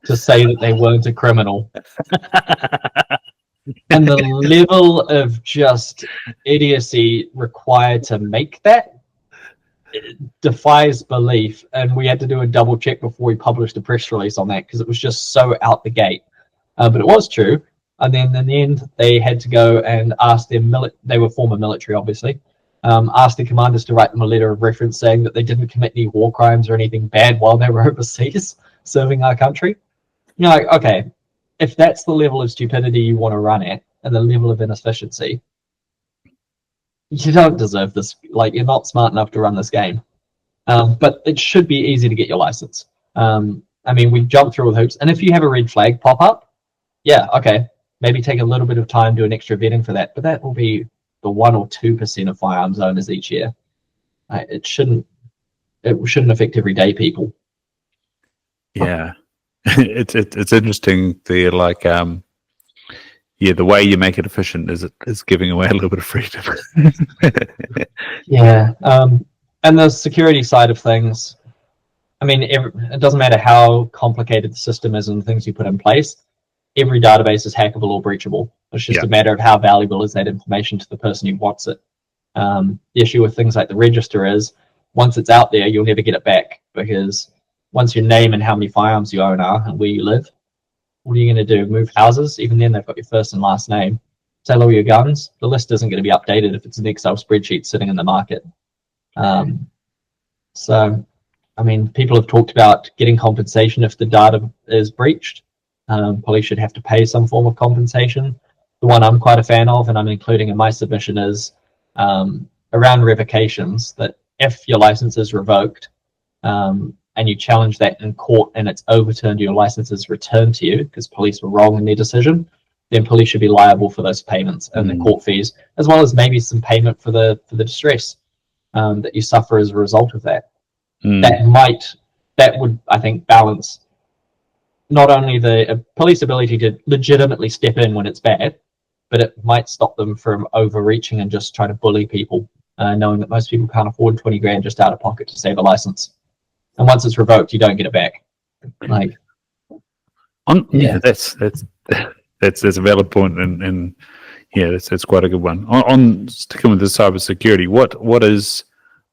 to say that they weren't a criminal. And the level of just idiocy required to make that defies belief. And we had to do a double check before we published a press release on that because it was just so out the gate. But it was true. And then in the end, they had to go and ask their they were former military, obviously, asked the commanders to write them a letter of reference saying that they didn't commit any war crimes or anything bad while they were overseas serving our country. You know, like, okay, if that's the level of stupidity you want to run at and the level of inefficiency, you don't deserve this. Like, you're not smart enough to run this game. But it should be easy to get your license. I mean, we jumped through all the hoops, and if you have a red flag pop up, yeah, okay, maybe take a little bit of time, do an extra vetting for that, but that will be the 1 or 2% of firearms owners each year. It shouldn't affect everyday people. Yeah, it's interesting. The like the way you make it efficient is giving away a little bit of freedom. Yeah, and the security side of things. I mean, it doesn't matter how complicated the system is and the things you put in place. Every database is hackable or breachable. It's just a matter of how valuable is that information to the person who wants it. The issue with things like the register is once it's out there, you'll never get it back because once your name and how many firearms you own are and where you live, what are you going to do? Move houses? Even then, they've got your first and last name. Sell all your guns? The list isn't going to be updated if it's an Excel spreadsheet sitting in the market. So, I mean, people have talked about getting compensation if the data is breached. Police should have to pay some form of compensation. The one I'm quite a fan of, and I'm including in my submission, is around revocations, that if your license is revoked and you challenge that in court and it's overturned, your license is returned to you because police were wrong in their decision, then police should be liable for those payments and the court fees, as well as maybe some payment for the distress that you suffer as a result of that. That would, I think, balance not only the police ability to legitimately step in when it's bad, but it might stop them from overreaching and just trying to bully people, knowing that most people can't afford 20 grand just out of pocket to save a license. And once it's revoked, you don't get it back. Like, that's a valid point, and yeah, that's quite a good one. On sticking with the cybersecurity, what is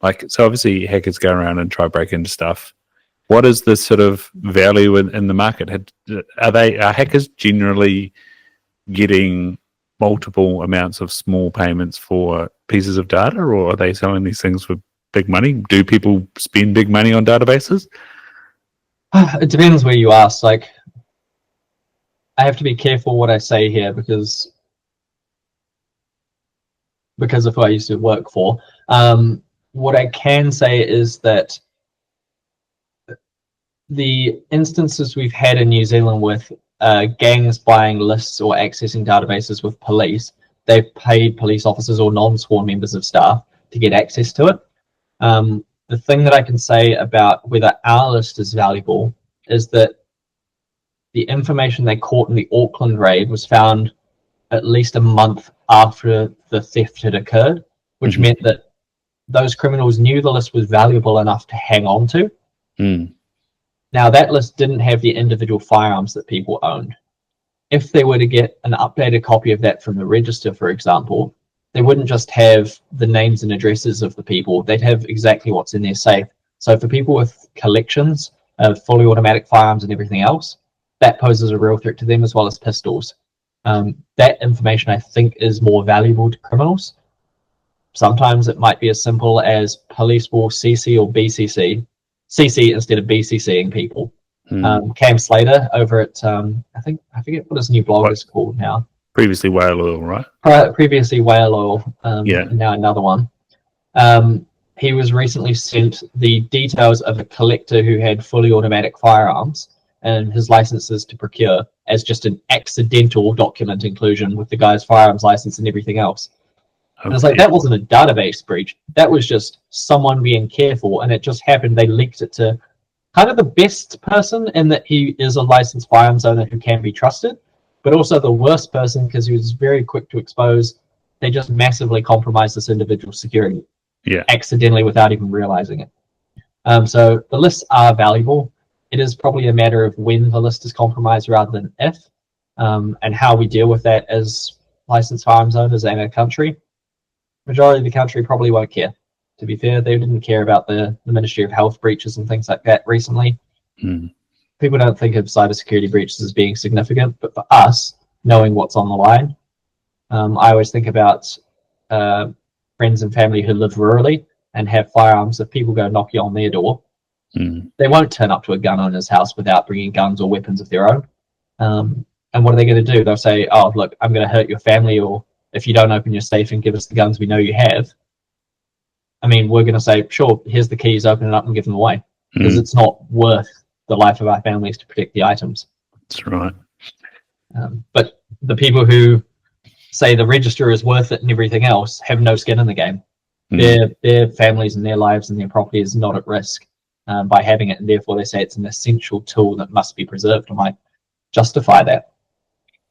like? So obviously, hackers go around and try to break into stuff. What is the sort of value in the market? Are hackers generally getting multiple amounts of small payments for pieces of data, or are they selling these things for big money? Do people spend big money on databases? It depends where you ask. Like, I have to be careful what I say here because of who I used to work for. What I can say is that the instances we've had in New Zealand with gangs buying lists or accessing databases with police, they've paid police officers or non-sworn members of staff to get access to it. The thing that I can say about whether our list is valuable is that the information they caught in the Auckland raid was found at least a month after the theft had occurred, which meant that those criminals knew the list was valuable enough to hang on to. Now, that list didn't have the individual firearms that people owned. If they were to get an updated copy of that from the register, for example, they wouldn't just have the names and addresses of the people, they'd have exactly what's in their safe. So for people with collections of fully automatic firearms and everything else, that poses a real threat to them, as well as pistols. That information, I think, is more valuable to criminals. Sometimes it might be as simple as police will CC or BCC, CC instead of BCCing people. Cam Slater over at, I forget what his new blog is called now. Previously Whale Oil, right? Previously Whale Oil, and now another one. He was recently sent the details of a collector who had fully automatic firearms and his licenses to procure as just an accidental document inclusion with the guy's firearms license and everything else. And it's like, that wasn't a database breach. That was just someone being careful, and it just happened. They leaked it to kind of the best person in that he is a licensed firearms owner who can be trusted, but also the worst person because he was very quick to expose. They just massively compromised this individual's security, accidentally without even realizing it. So the lists are valuable. It is probably a matter of when the list is compromised rather than if, and how we deal with that as licensed firearms owners in our country. Majority of the country probably won't care. To be fair, they didn't care about the Ministry of Health breaches and things like that recently. People don't think of cybersecurity breaches as being significant, but for us, knowing what's on the line, I always think about friends and family who live rurally and have firearms. If people go knocking on their door, they won't turn up to a gun owner's house without bringing guns or weapons of their own. And what are they going to do? They'll say, oh, look, I'm going to hurt your family, or if you don't open your safe and give us the guns we know you have. I mean, we're going to say, sure, here's the keys, open it up and give them away. Because it's not worth the life of our families to protect the items. That's right. But the people who say the register is worth it and everything else have no skin in the game. Their families and their lives and their property is not at risk by having it, and therefore they say it's an essential tool that must be preserved. I might justify that.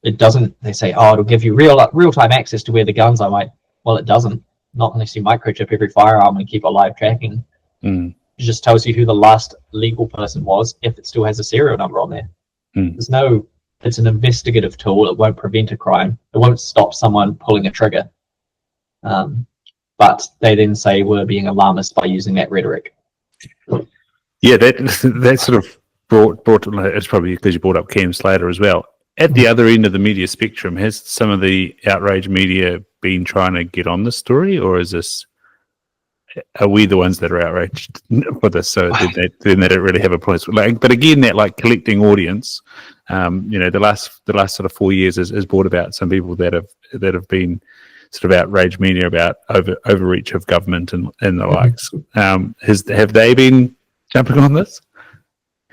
It doesn't. They say, oh, it'll give you real-time access to where the guns are. Like, well, it doesn't. Not unless you microchip every firearm and keep a live tracking. It just tells you who the last legal person was if it still has a serial number on there. There's no. It's an investigative tool. It won't prevent a crime. It won't stop someone pulling a trigger. But they then say we're being alarmist by using that rhetoric. Yeah, that sort of brought. It's probably because you brought up Cam Slater as well. At the other end of the media spectrum, has some of the outrage media been trying to get on this story, or is this? Are we the ones that are outraged for this? So then they don't really have a place. But again, that collecting audience, the last sort of 4 years has brought about some people that have been sort of outrage media about overreach of government and the likes. Have they been jumping on this?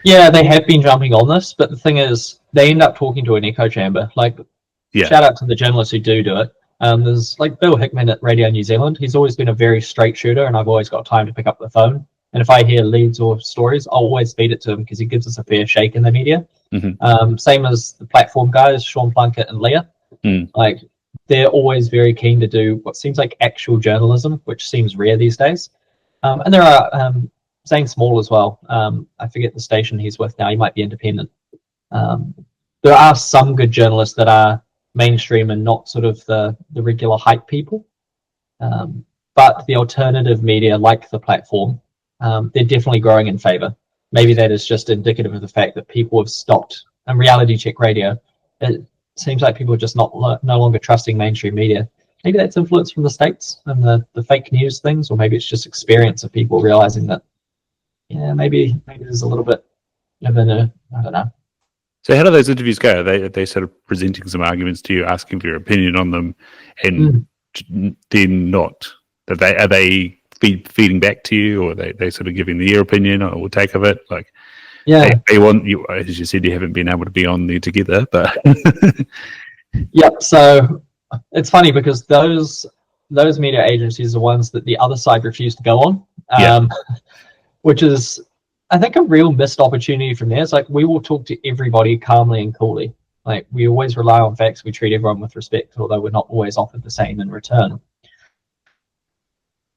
Yeah, they have been jumping on this, but the thing is, they end up talking to an echo chamber. Shout out to the journalists who do it. There's Bill Hickman at Radio New Zealand. He's always been a very straight shooter, and I've always got time to pick up the phone. And if I hear leads or stories, I'll always feed it to him because he gives us a fair shake in the media. Same as the platform guys, Sean Plunkett and Leah. They're always very keen to do what seems like actual journalism, which seems rare these days. And there are Zane Small as well. I forget the station he's with now. He might be independent. There are some good journalists that are mainstream and not sort of the regular hype people. But the alternative media, like the platform, they're definitely growing in favor. Maybe that is just indicative of the fact that people have stopped. And reality check radio, it seems like people are just no longer trusting mainstream media. Maybe that's influence from the States and the fake news things, or maybe it's just experience of people realizing that, maybe there's a little bit of I don't know. So how do those interviews go? Are they sort of presenting some arguments to you, asking for your opinion on them, and then not? Are they feeding back to you, or are they sort of giving their opinion or take of it? They want you, as you said, you haven't been able to be on there together, but Yep. So it's funny because those media agencies are ones that the other side refused to go on, which is, I think, a real missed opportunity from there. It's we will talk to everybody calmly and coolly. We always rely on facts. We treat everyone with respect, although we're not always offered the same in return.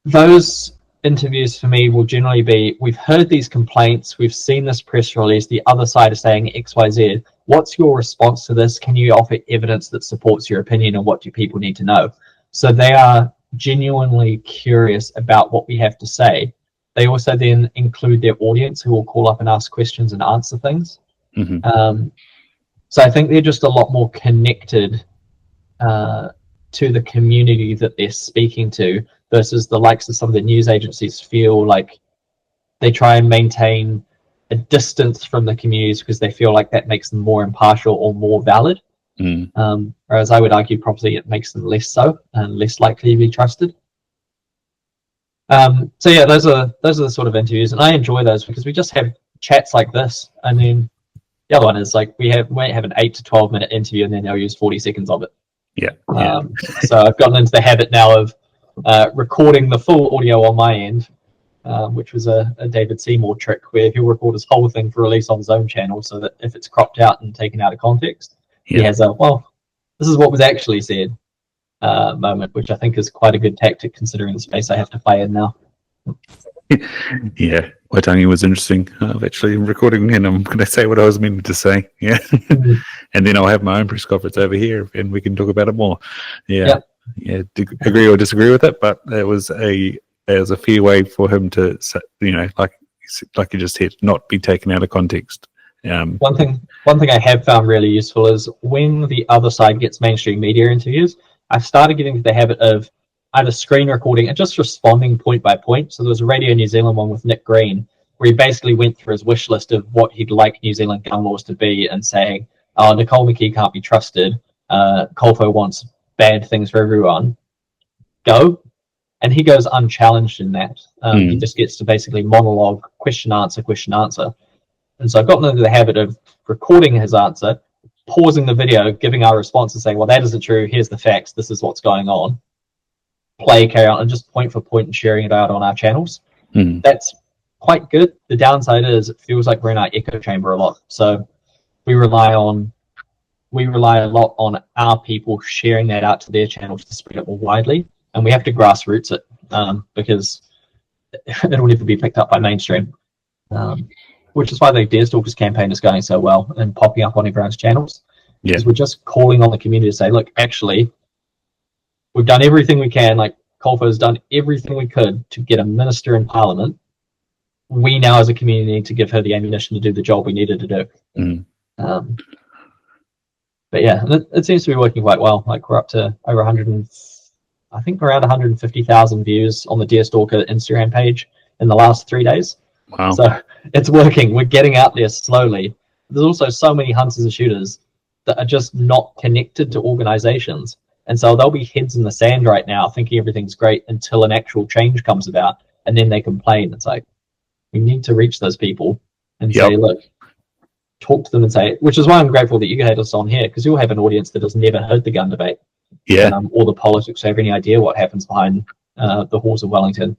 Those interviews for me will generally be, we've heard these complaints, we've seen this press release, the other side is saying XYZ. What's your response to this? Can you offer evidence that supports your opinion, and what do people need to know? So they are genuinely curious about what we have to say. They also then include their audience who will call up and ask questions and answer things. So I think they're just a lot more connected to the community that they're speaking to, versus the likes of some of the news agencies feel like they try and maintain a distance from the communities because they feel like that makes them more impartial or more valid. Whereas I would argue probably it makes them less so and less likely to be trusted. So yeah, those are the sort of interviews, and I enjoy those because we just have chats like this. I mean, the other one is we might have an 8 to 12 minute interview, and then they'll use 40 seconds of it. Yeah. So I've gotten into the habit now of recording the full audio on my end, which was a David Seymour trick where he'll record his whole thing for release on his own channel so that if it's cropped out and taken out of context, he has a, well, this is what was actually said moment, which I think is quite a good tactic considering the space I have to play in now. Yeah, Waitangi was interesting. Of actually recording, and I'm going to say what I was meaning to say. Yeah, and then I'll have my own press conference over here, and we can talk about it more. Yeah, agree or disagree with it, but it was a fair way for him to, you know, like you just said, not be taken out of context. One thing I have found really useful is when the other side gets mainstream media interviews, I've started getting into the habit of either screen recording and just responding point by point. So there was a Radio New Zealand one with Nick Green, where he basically went through his wish list of what he'd like New Zealand gun laws to be and saying, oh, Nicole McKee can't be trusted. Colfo wants bad things for everyone. Go. And he goes unchallenged in that. He just gets to basically monologue, question, answer. And so I've gotten into the habit of recording his answer, pausing the video, giving our response and saying, well, that isn't true. Here's the facts. This is what's going on. Play, carry on, and just point for point and sharing it out on our channels. That's quite good. The downside is it feels like we're in our echo chamber a lot. So we rely a lot on our people sharing that out to their channels to spread it more widely. And we have to grassroots it because it'll never be picked up by mainstream. Which is why the Deerstalkers campaign is going so well and popping up on everyone's channels. Because we're just calling on the community to say, look, actually, we've done everything we can. Like, Colfo's done everything we could to get a minister in Parliament. We now, as a community, need to give her the ammunition to do the job we needed to do. But yeah, it seems to be working quite well. Like, we're up to over 100, I think around 150,000 views on the Deerstalker Instagram page in the last 3 days. Wow. So it's working. We're getting out there slowly. There's also so many hunters and shooters that are just not connected to organizations. And so they'll be heads in the sand right now thinking everything's great until an actual change comes about. And then they complain. It's like, we need to reach those people and say, look, talk to them and say, which is why I'm grateful that you had us on here, because you'll have an audience that has never heard the gun debate. Or the politics, have any idea what happens behind the halls of Wellington.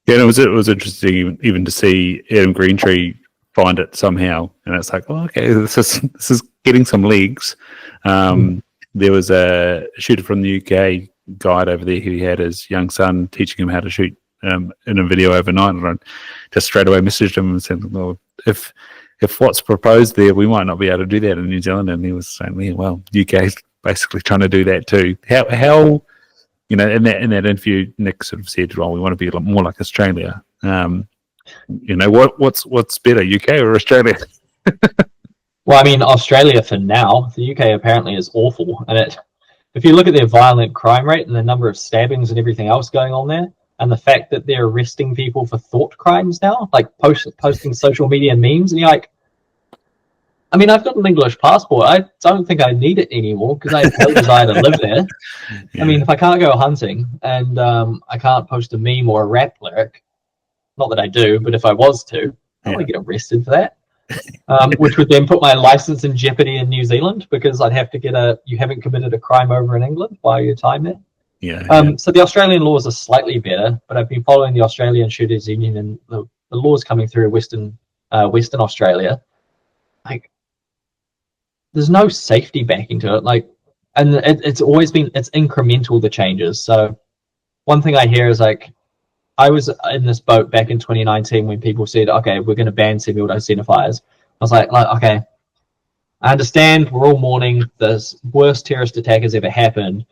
Yeah, and it was interesting even to see Adam Greentree find it somehow, and it's like, oh, okay, this is getting some legs. There was a shooter from the UK guide over there who had his young son teaching him how to shoot in a video overnight, and I just straight away messaged him and said, well, if what's proposed there, we might not be able to do that in New Zealand. And he was saying, yeah, well, UK's basically trying to do that too. How you know, in that interview, Nick sort of said, well, we want to be more like Australia. You know, what's better, UK or Australia? Well, I mean, Australia for now. The UK apparently is awful. And if you look at their violent crime rate and the number of stabbings and everything else going on there, and the fact that they're arresting people for thought crimes now, like posting social media memes, and you're like, I mean, I've got an English passport. I don't think I need it anymore because I have no desire to live there. I mean, if I can't go hunting and I can't post a meme or a rap lyric, not that I do, but if I was to, I want to get arrested for that. Which would then put my license in jeopardy in New Zealand because I'd have to get you haven't committed a crime over in England while your time there. So the Australian laws are slightly better, but I've been following the Australian Shooters Union and the laws coming through Western Australia. Like, there's no safety backing to it. Like, and it's always been, it's incremental, the changes. So one thing I hear is like, I was in this boat back in 2019 when people said, okay, we're going to ban semi-auto centerfires. I was like, okay, I understand we're all mourning the worst terrorist attack has ever happened.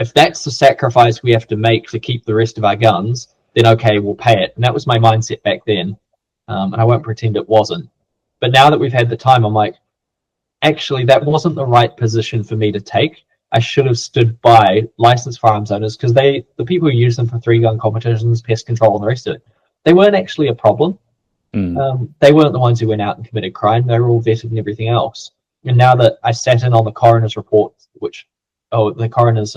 If that's the sacrifice we have to make to keep the rest of our guns, then okay, we'll pay it. And that was my mindset back then. And I won't pretend it wasn't. But now that we've had the time, I'm like, actually, that wasn't the right position for me to take. I should have stood by licensed firearms owners because the people who use them for 3-gun competitions, pest control, and the rest of it, they weren't actually a problem. They weren't the ones who went out and committed crime. They were all vetted and everything else. And now that I sat in on the coroner's report, the coroner's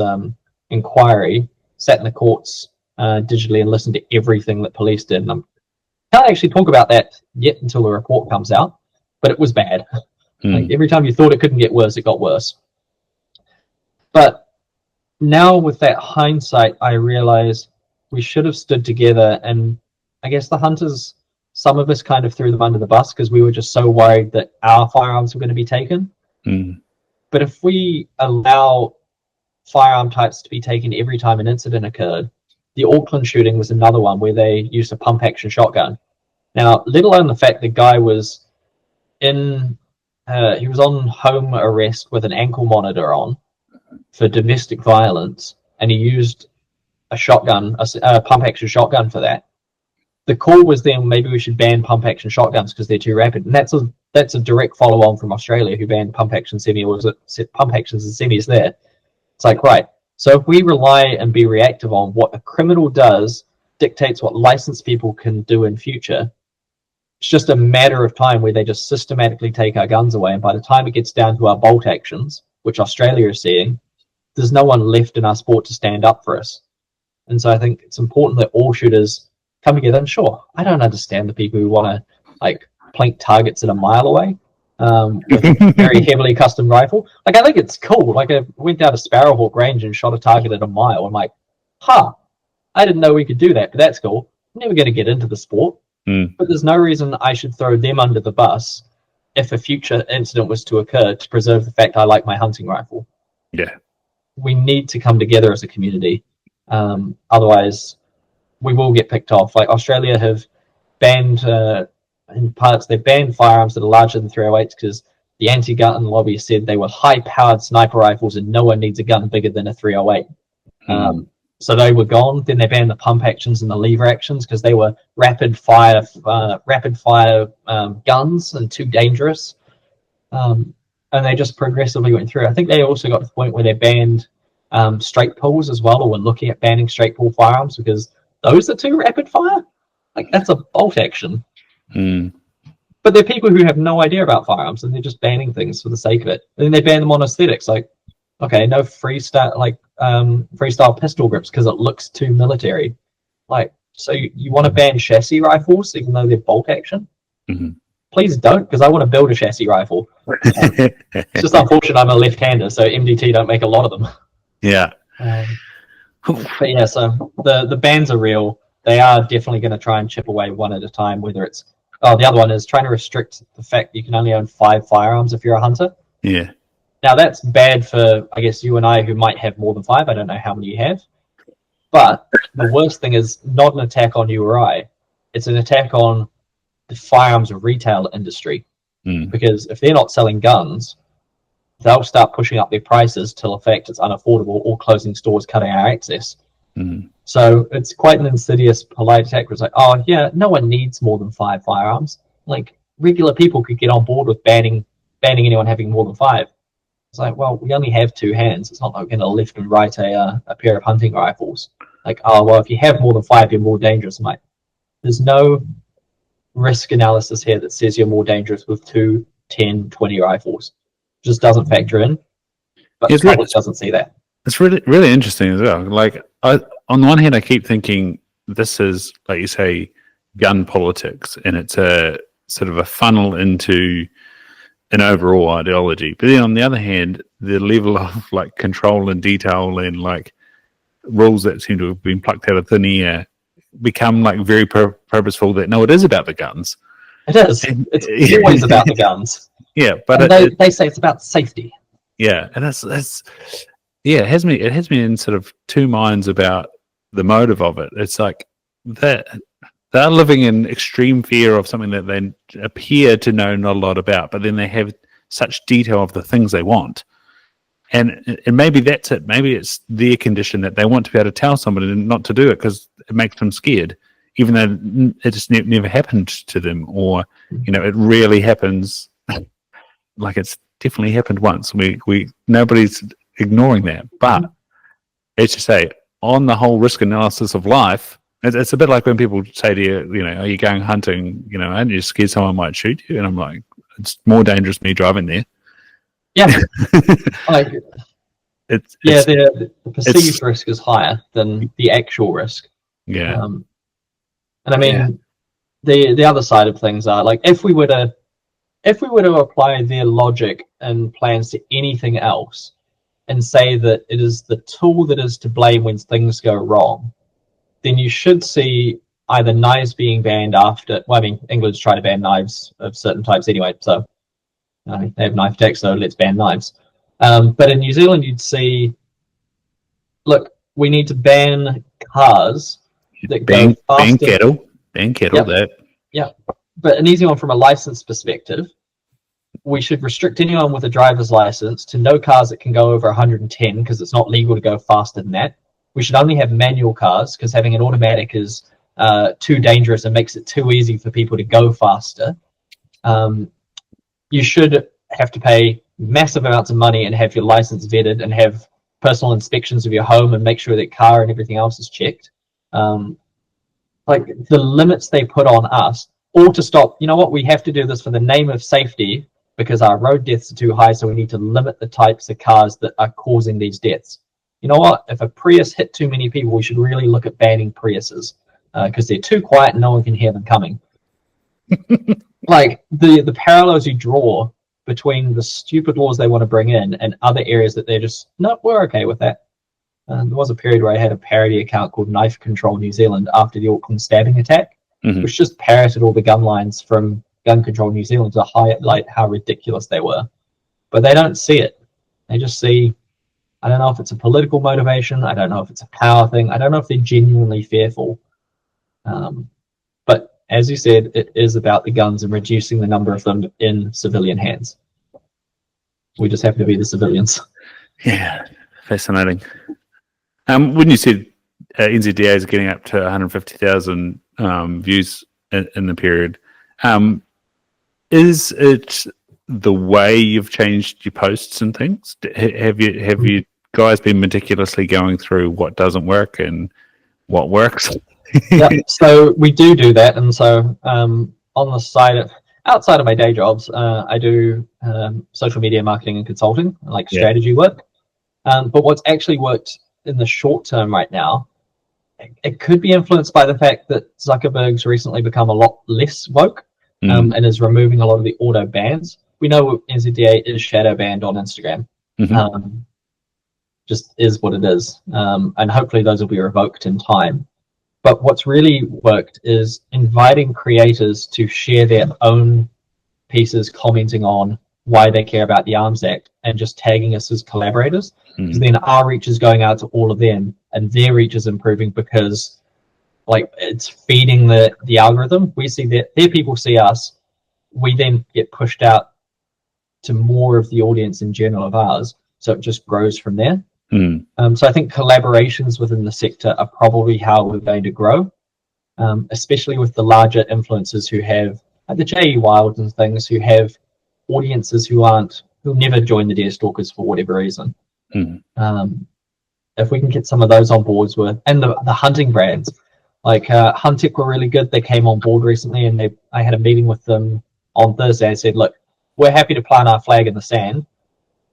inquiry, sat in the courts digitally and listened to everything that police did. And I can't actually talk about that yet until the report comes out, but it was bad. Like, every time you thought it couldn't get worse, it got worse. But now with that hindsight, I realize we should have stood together, and I guess the hunters, some of us kind of threw them under the bus because we were just so worried that our firearms were going to be taken. Mm. But if we allow firearm types to be taken every time an incident occurred, the Auckland shooting was another one where they used a pump action shotgun. Now, let alone the fact the guy was he was on home arrest with an ankle monitor on for domestic violence, and he used a shotgun, a pump action shotgun for that. The call was then maybe we should ban pump action shotguns because they're too rapid, and that's a direct follow on from Australia, who banned pump action semi, or was it pump actions and semis there? It's like, right. So if we rely and be reactive on what a criminal does dictates what licensed people can do in future, it's just a matter of time where they just systematically take our guns away. And by the time it gets down to our bolt actions, which Australia is seeing, there's no one left in our sport to stand up for us. And so I think it's important that all shooters come together. And sure, I don't understand the people who want to like plink targets at a mile away with a very heavily custom rifle. Like, I think it's cool. Like, I went down to Sparrowhawk Range and shot a target at a mile. I'm like, I didn't know we could do that, but that's cool. I'm never going to get into the sport. But there's no reason I should throw them under the bus if a future incident was to occur to preserve the fact I like my hunting rifle. Yeah. We need to come together as a community. Otherwise, we will get picked off. Like, Australia have banned, in parts, they've banned firearms that are larger than 308s because the anti-gun lobby said they were high-powered sniper rifles and no one needs a gun bigger than a 308. So they were gone. Then they banned the pump actions and the lever actions because they were rapid fire guns and too dangerous. And they just progressively went through. I think they also got to the point where they banned straight pulls as well, or were looking at banning straight pull firearms because those are too rapid fire. Like, that's a bolt action. But they're people who have no idea about firearms and they're just banning things for the sake of it. And then they ban them on aesthetics. Like, okay, no freestyle pistol grips because it looks too military. Like, so you want to ban chassis rifles even though they're bolt action? Please don't, because I want to build a chassis rifle. It's just unfortunate I'm a left-hander, so MDT don't make a lot of them. Yeah. But yeah, so the bans are real. They are definitely going to try and chip away one at a time, whether it's... Oh, the other one is trying to restrict the fact that you can only own 5 firearms if you're a hunter. Yeah. Now, that's bad for, I guess, you and I who might have more than 5. I don't know how many you have. But the worst thing is not an attack on you or I. It's an attack on the firearms retail industry. Because if they're not selling guns, they'll start pushing up their prices till the fact it's unaffordable or closing stores, cutting our access. So it's quite an insidious, polite attack. It's like, oh, yeah, no one needs more than 5 firearms. Like, regular people could get on board with banning anyone having more than 5. It's like, well, we only have 2 hands. It's not like we're going to lift and right a pair of hunting rifles. Like, oh, well, if you have more than 5, you're more dangerous, mate. There's no risk analysis here that says you're more dangerous with 2, 10, 20 rifles. It just doesn't factor in. But the public doesn't see that. It's really, really interesting as well. Like, on the one hand, I keep thinking this is, like you say, gun politics, and it's a sort of a funnel into an overall ideology. But then on the other hand, the level of like control and detail and like rules that seem to have been plucked out of thin air become like very purposeful that no, it is about the guns. It is. It's always about the guns. Yeah, but they say it's about safety. Yeah, and that's yeah, it has me in sort of two minds about the motive of it. It's like they're living in extreme fear of something that they appear to know not a lot about, but then they have such detail of the things they want. And maybe that's it. Maybe it's their condition that they want to be able to tell somebody not to do it because it makes them scared, even though it just never happened to them, or it rarely happens. Like, it's definitely happened once. We nobody's ignoring that, but it's to say on the whole risk analysis of life. It's a bit like when people say to you, are you going hunting? Aren't you scared someone might shoot you? And I'm like, it's more dangerous me driving there. Yeah, the perceived risk is higher than the actual risk. Yeah, and I mean, the other side of things are like if we were to apply their logic and plans to anything else, and say that it is the tool that is to blame when things go wrong, then you should see either knives being banned after. Well, I mean, England's trying to ban knives of certain types anyway, so they have knife attacks, so let's ban knives. But in New Zealand, you'd see, look, we need to ban cars that go faster. Ban kettle, that. Yeah, but an easy one from a license perspective, we should restrict anyone with a driver's license to no cars that can go over 110 because it's not legal to go faster than that. We should only have manual cars because having an automatic is too dangerous and makes it too easy for people to go faster. You should have to pay massive amounts of money and have your license vetted and have personal inspections of your home and make sure that car and everything else is checked. Like the limits they put on us, or to stop, you know what, we have to do this for the name of safety because our road deaths are too high, so we need to limit the types of cars that are causing these deaths. You know what, if a Prius hit too many people, we should really look at banning Priuses because they're too quiet and no one can hear them coming. Like the parallels you draw between the stupid laws they want to bring in and other areas that they're just, no, we're okay with that. There was a period where I had a parody account called Knife Control New Zealand after the Auckland stabbing attack, which just parroted all the gun lines from Gun Control New Zealand to highlight how ridiculous they were. But they don't see it. They just see, I don't know if it's a political motivation. I don't know if it's a power thing. I don't know if they're genuinely fearful. But as you said, it is about the guns and reducing the number of them in civilian hands. We just have to be the civilians. Yeah, fascinating. When you said NZDA is getting up to 150,000 views in the period, is it the way you've changed your posts and things? Have you guys been meticulously going through what doesn't work and what works? Yeah, so we do that, and so on the side of outside of my day jobs, I do social media marketing and consulting, like strategy work. But what's actually worked in the short term right now, it could be influenced by the fact that Zuckerberg's recently become a lot less woke and is removing a lot of the auto bans. We know NZDA is shadow banned on Instagram. Just is what it is. And hopefully those will be revoked in time. But what's really worked is inviting creators to share their own pieces commenting on why they care about the Arms Act and just tagging us as collaborators. Because then our reach is going out to all of them and their reach is improving because like it's feeding the algorithm. We see that their people see us. We then get pushed out to more of the audience in general of ours. So it just grows from there. So I think collaborations within the sector are probably how we're going to grow, especially with the larger influencers who have, like the J.E. Wild and things, who have audiences who never join the Deerstalkers for whatever reason. If we can get some of those on boards with, and the hunting brands, like Huntic were really good. They came on board recently, and I had a meeting with them on Thursday. I said, look, we're happy to plant our flag in the sand.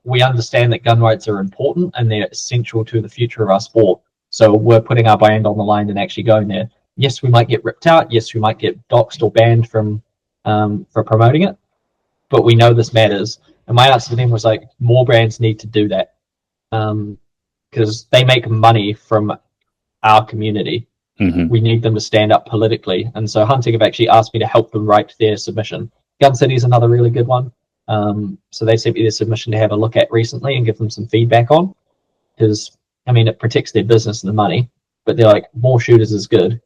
We understand that gun rights are important and they're essential to the future of our sport. So we're putting our brand on the line and actually going there. Yes, we might get ripped out. Yes, we might get doxxed or banned from for promoting it. But we know this matters. And my answer to them was like, more brands need to do that because they make money from our community. We need them to stand up politically. And so Hunting have actually asked me to help them write their submission. Gun City is another really good one. So they sent me their submission to have a look at recently and give them some feedback on, because I mean it protects their business and the money, but they're like, more shooters is good.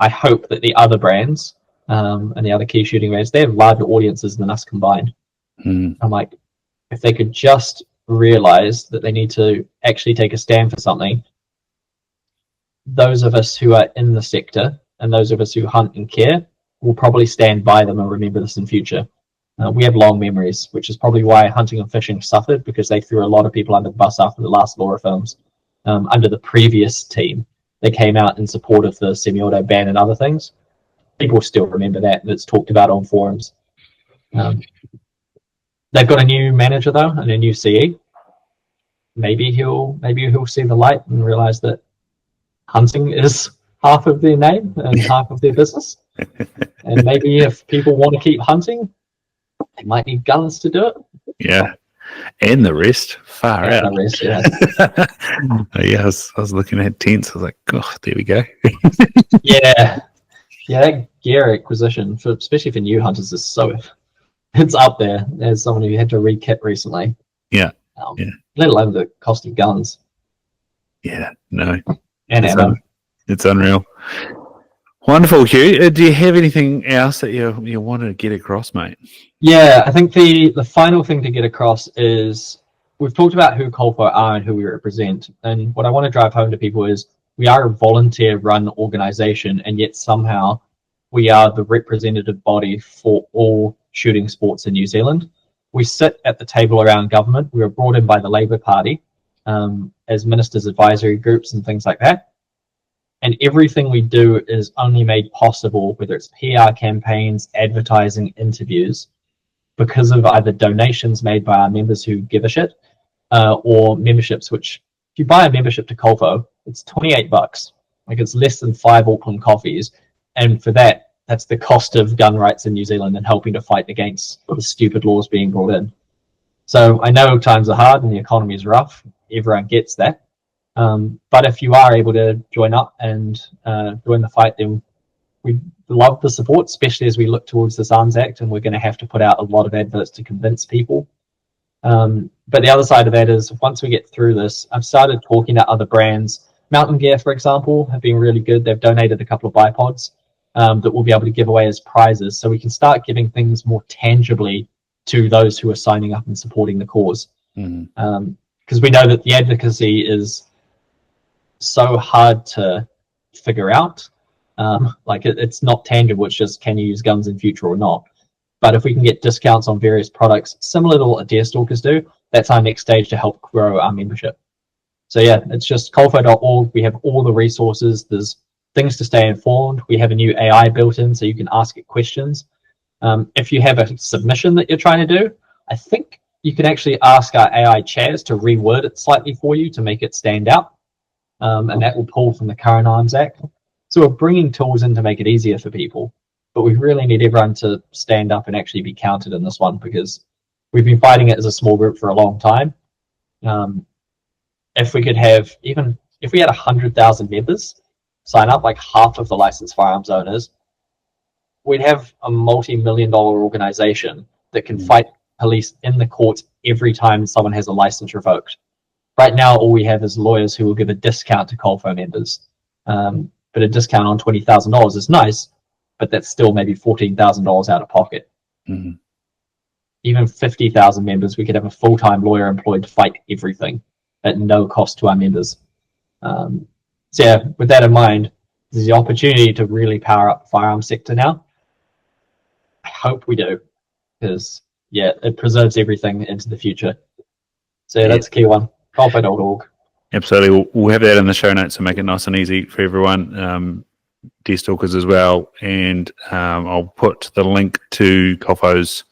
I hope that the other brands and the other key shooting brands, they have larger audiences than us combined. I'm like, if they could just realize that they need to actually take a stand for something, those of us who are in the sector and those of us who hunt and care will probably stand by them and remember this in future. We have long memories, which is probably why hunting and fishing suffered, because they threw a lot of people under the bus after the last Laura films. Under the previous team, they came out in support of the semi-auto ban and other things. People still remember that, and it's talked about on forums. They've got a new manager though, and a new CE. Maybe he'll see the light and realize that hunting is half of their name and half of their business. And maybe if people want to keep hunting, they might need guns to do it. Yeah. and the rest, far And out. the rest, yeah. Yeah, I was looking at tents. I was like, oh, there we go. Yeah. Yeah, that gear acquisition, especially for new hunters, is it's up there as someone who had to re-kit recently. Yeah, Let alone the cost of guns yeah, no, and ammo. It's unreal. Wonderful, Hugh. Do you have anything else that you want to get across, mate? Yeah, I think the final thing to get across is we've talked about who Colpo are and who we represent. And what I want to drive home to people is we are a volunteer-run organization, and yet somehow we are the representative body for all shooting sports in New Zealand. We sit at the table around government. We were brought in by the Labour Party as ministers' advisory groups and things like that. And everything we do is only made possible, whether it's PR campaigns, advertising, interviews, because of either donations made by our members who give a shit, or memberships, which if you buy a membership to Colpo, it's $28. Like, it's less than 5 Auckland coffees. And for that, that's the cost of gun rights in New Zealand and helping to fight against the stupid laws being brought in. So I know times are hard and the economy is rough. Everyone gets that. But if you are able to join up and join the fight, then we love the support, especially as we look towards this Arms Act, and we're going to have to put out a lot of adverts to convince people. But the other side of that is, once we get through this, I've started talking to other brands. Mountain Gear, for example, have been really good. They've donated a couple of bipods that we'll be able to give away as prizes, so we can start giving things more tangibly to those who are signing up and supporting the cause. Because we know that the advocacy is so hard to figure out. Like, it's not tangible. It's just, can you use guns in future or not? But if we can get discounts on various products, similar to what Deerstalkers do, that's our next stage to help grow our membership. So yeah, it's just colfo.org. We have all the resources. There's things to stay informed. We have a new AI built in, so you can ask it questions. If you have a submission that you're trying to do, I think you can actually ask our AI chairs to reword it slightly for you to make it stand out. And that will pull from the current Arms Act. So we're bringing tools in to make it easier for people, but we really need everyone to stand up and actually be counted in this one, because we've been fighting it as a small group for a long time. If we could have, even if we had 100,000 members sign up, like half of the licensed firearms owners, we'd have a multi-million-dollar organization that can fight police in the courts every time someone has a license revoked. Right now, all we have is lawyers who will give a discount to Colfo members. But a discount on $20,000 is nice, but that's still maybe $14,000 out of pocket. Even 50,000 members, we could have a full-time lawyer employed to fight everything at no cost to our members. So yeah, with that in mind, there's the opportunity to really power up the firearms sector now. I hope we do, because yeah, it preserves everything into the future. So yeah, that's a key one. Colfo.org. Absolutely. We'll have that in the show notes to make it nice and easy for everyone. Deerstalkers as well. And I'll put the link to Colfo's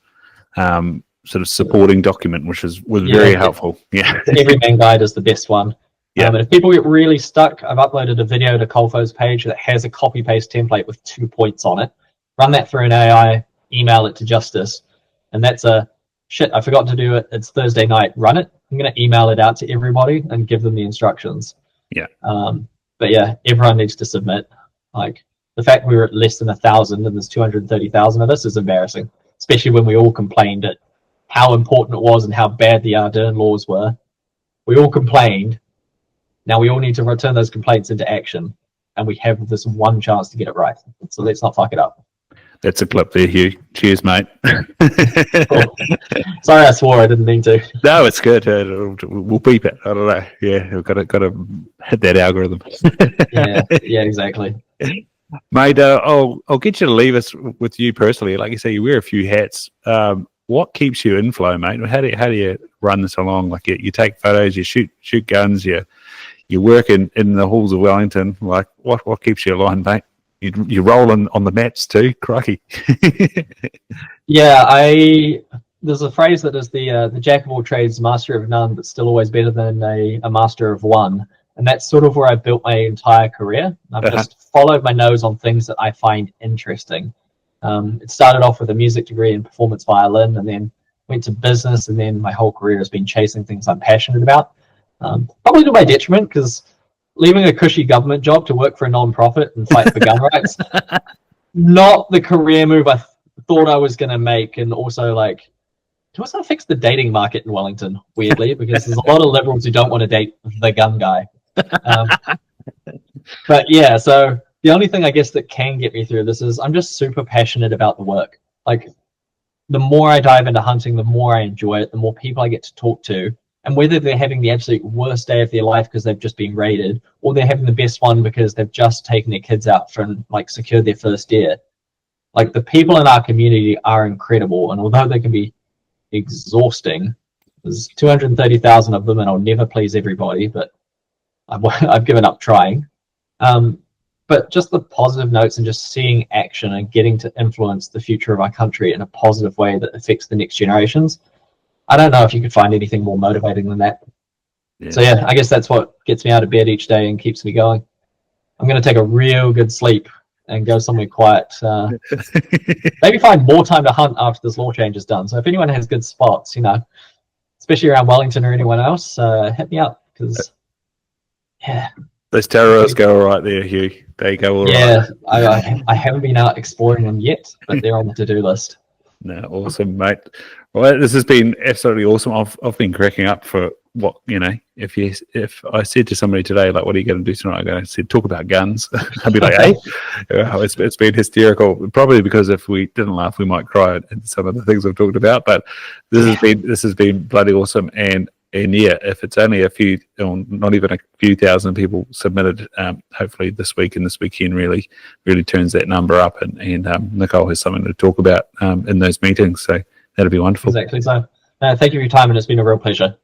sort of supporting document, which was very helpful. Yeah. The Everyman Guide is the best one. Yeah. But if people get really stuck, I've uploaded a video to Colfo's page that has a copy-paste template with 2 points on it. Run that through an AI, email it to Justice, and that's a, shit, I forgot to do it, it's Thursday night, run it. I'm going to email it out to everybody and give them the instructions. Yeah. But yeah, everyone needs to submit. Like, the fact we were at less than 1,000 and there's 230,000 of us is embarrassing, especially when we all complained at how important it was and how bad the Ardern laws were. We all complained. Now we all need to return those complaints into action, and we have this one chance to get it right. So let's not fuck it up. That's a clip there, Hugh. Cheers, mate. Cool. Sorry, I swore. I didn't mean to. No, it's good. We'll beep it. I don't know. Yeah, we've got to hit that algorithm. yeah, exactly. Mate, I'll get you to leave us with you personally. Like you say, you wear a few hats. What keeps you in flow, mate? How do you run this along? Like, you take photos, you shoot guns, you work in the halls of Wellington. Like, what keeps you aligned, mate? You roll on the mats too, crikey. Yeah, there's a phrase that is the jack of all trades, master of none, but still always better than a master of one. And that's sort of where I built my entire career. I've just followed my nose on things that I find interesting. It started off with a music degree in performance violin, and then went to business, and then my whole career has been chasing things I'm passionate about. Probably to my detriment, because leaving a cushy government job to work for a non-profit and fight for gun rights, not the career move I thought I was going to make. And also, like, it also fix the dating market in Wellington, weirdly, because there's a lot of liberals who don't want to date the gun guy. But yeah, so the only thing I guess that can get me through this is I'm just super passionate about the work. Like, the more I dive into hunting, the more I enjoy it, the more people I get to talk to. And whether they're having the absolute worst day of their life because they've just been raided, or they're having the best one because they've just taken their kids out from, like, secured their first deer. Like, the people in our community are incredible. And although they can be exhausting, there's 230,000 of them, and I'll never please everybody, but I've given up trying. But just the positive notes and just seeing action and getting to influence the future of our country in a positive way that affects the next generations. I don't know if you could find anything more motivating than that. Yeah. So yeah, I guess that's what gets me out of bed each day and keeps me going. I'm going to take a real good sleep and go somewhere quiet. Maybe find more time to hunt after this law change is done. So if anyone has good spots, especially around Wellington or anyone else, hit me up, because yeah. Those terrorists go all right there, Hugh. They go all right. Yeah, I haven't been out exploring them yet, but they're on the to-do list. No, awesome, mate. Well, this has been absolutely awesome. I've been cracking up for what, if I said to somebody today, like, what are you going to do tonight? I said, talk about guns. I'd be like, hey, it's been hysterical. Probably because if we didn't laugh, we might cry at some of the things I've talked about. But this has been bloody awesome. And yeah, if it's only a few, or not even a few thousand people submitted, hopefully this week and this weekend really turns that number up, and Nicole has something to talk about in those meetings. So that'll be wonderful. Exactly so. Thank you for your time, and it's been a real pleasure.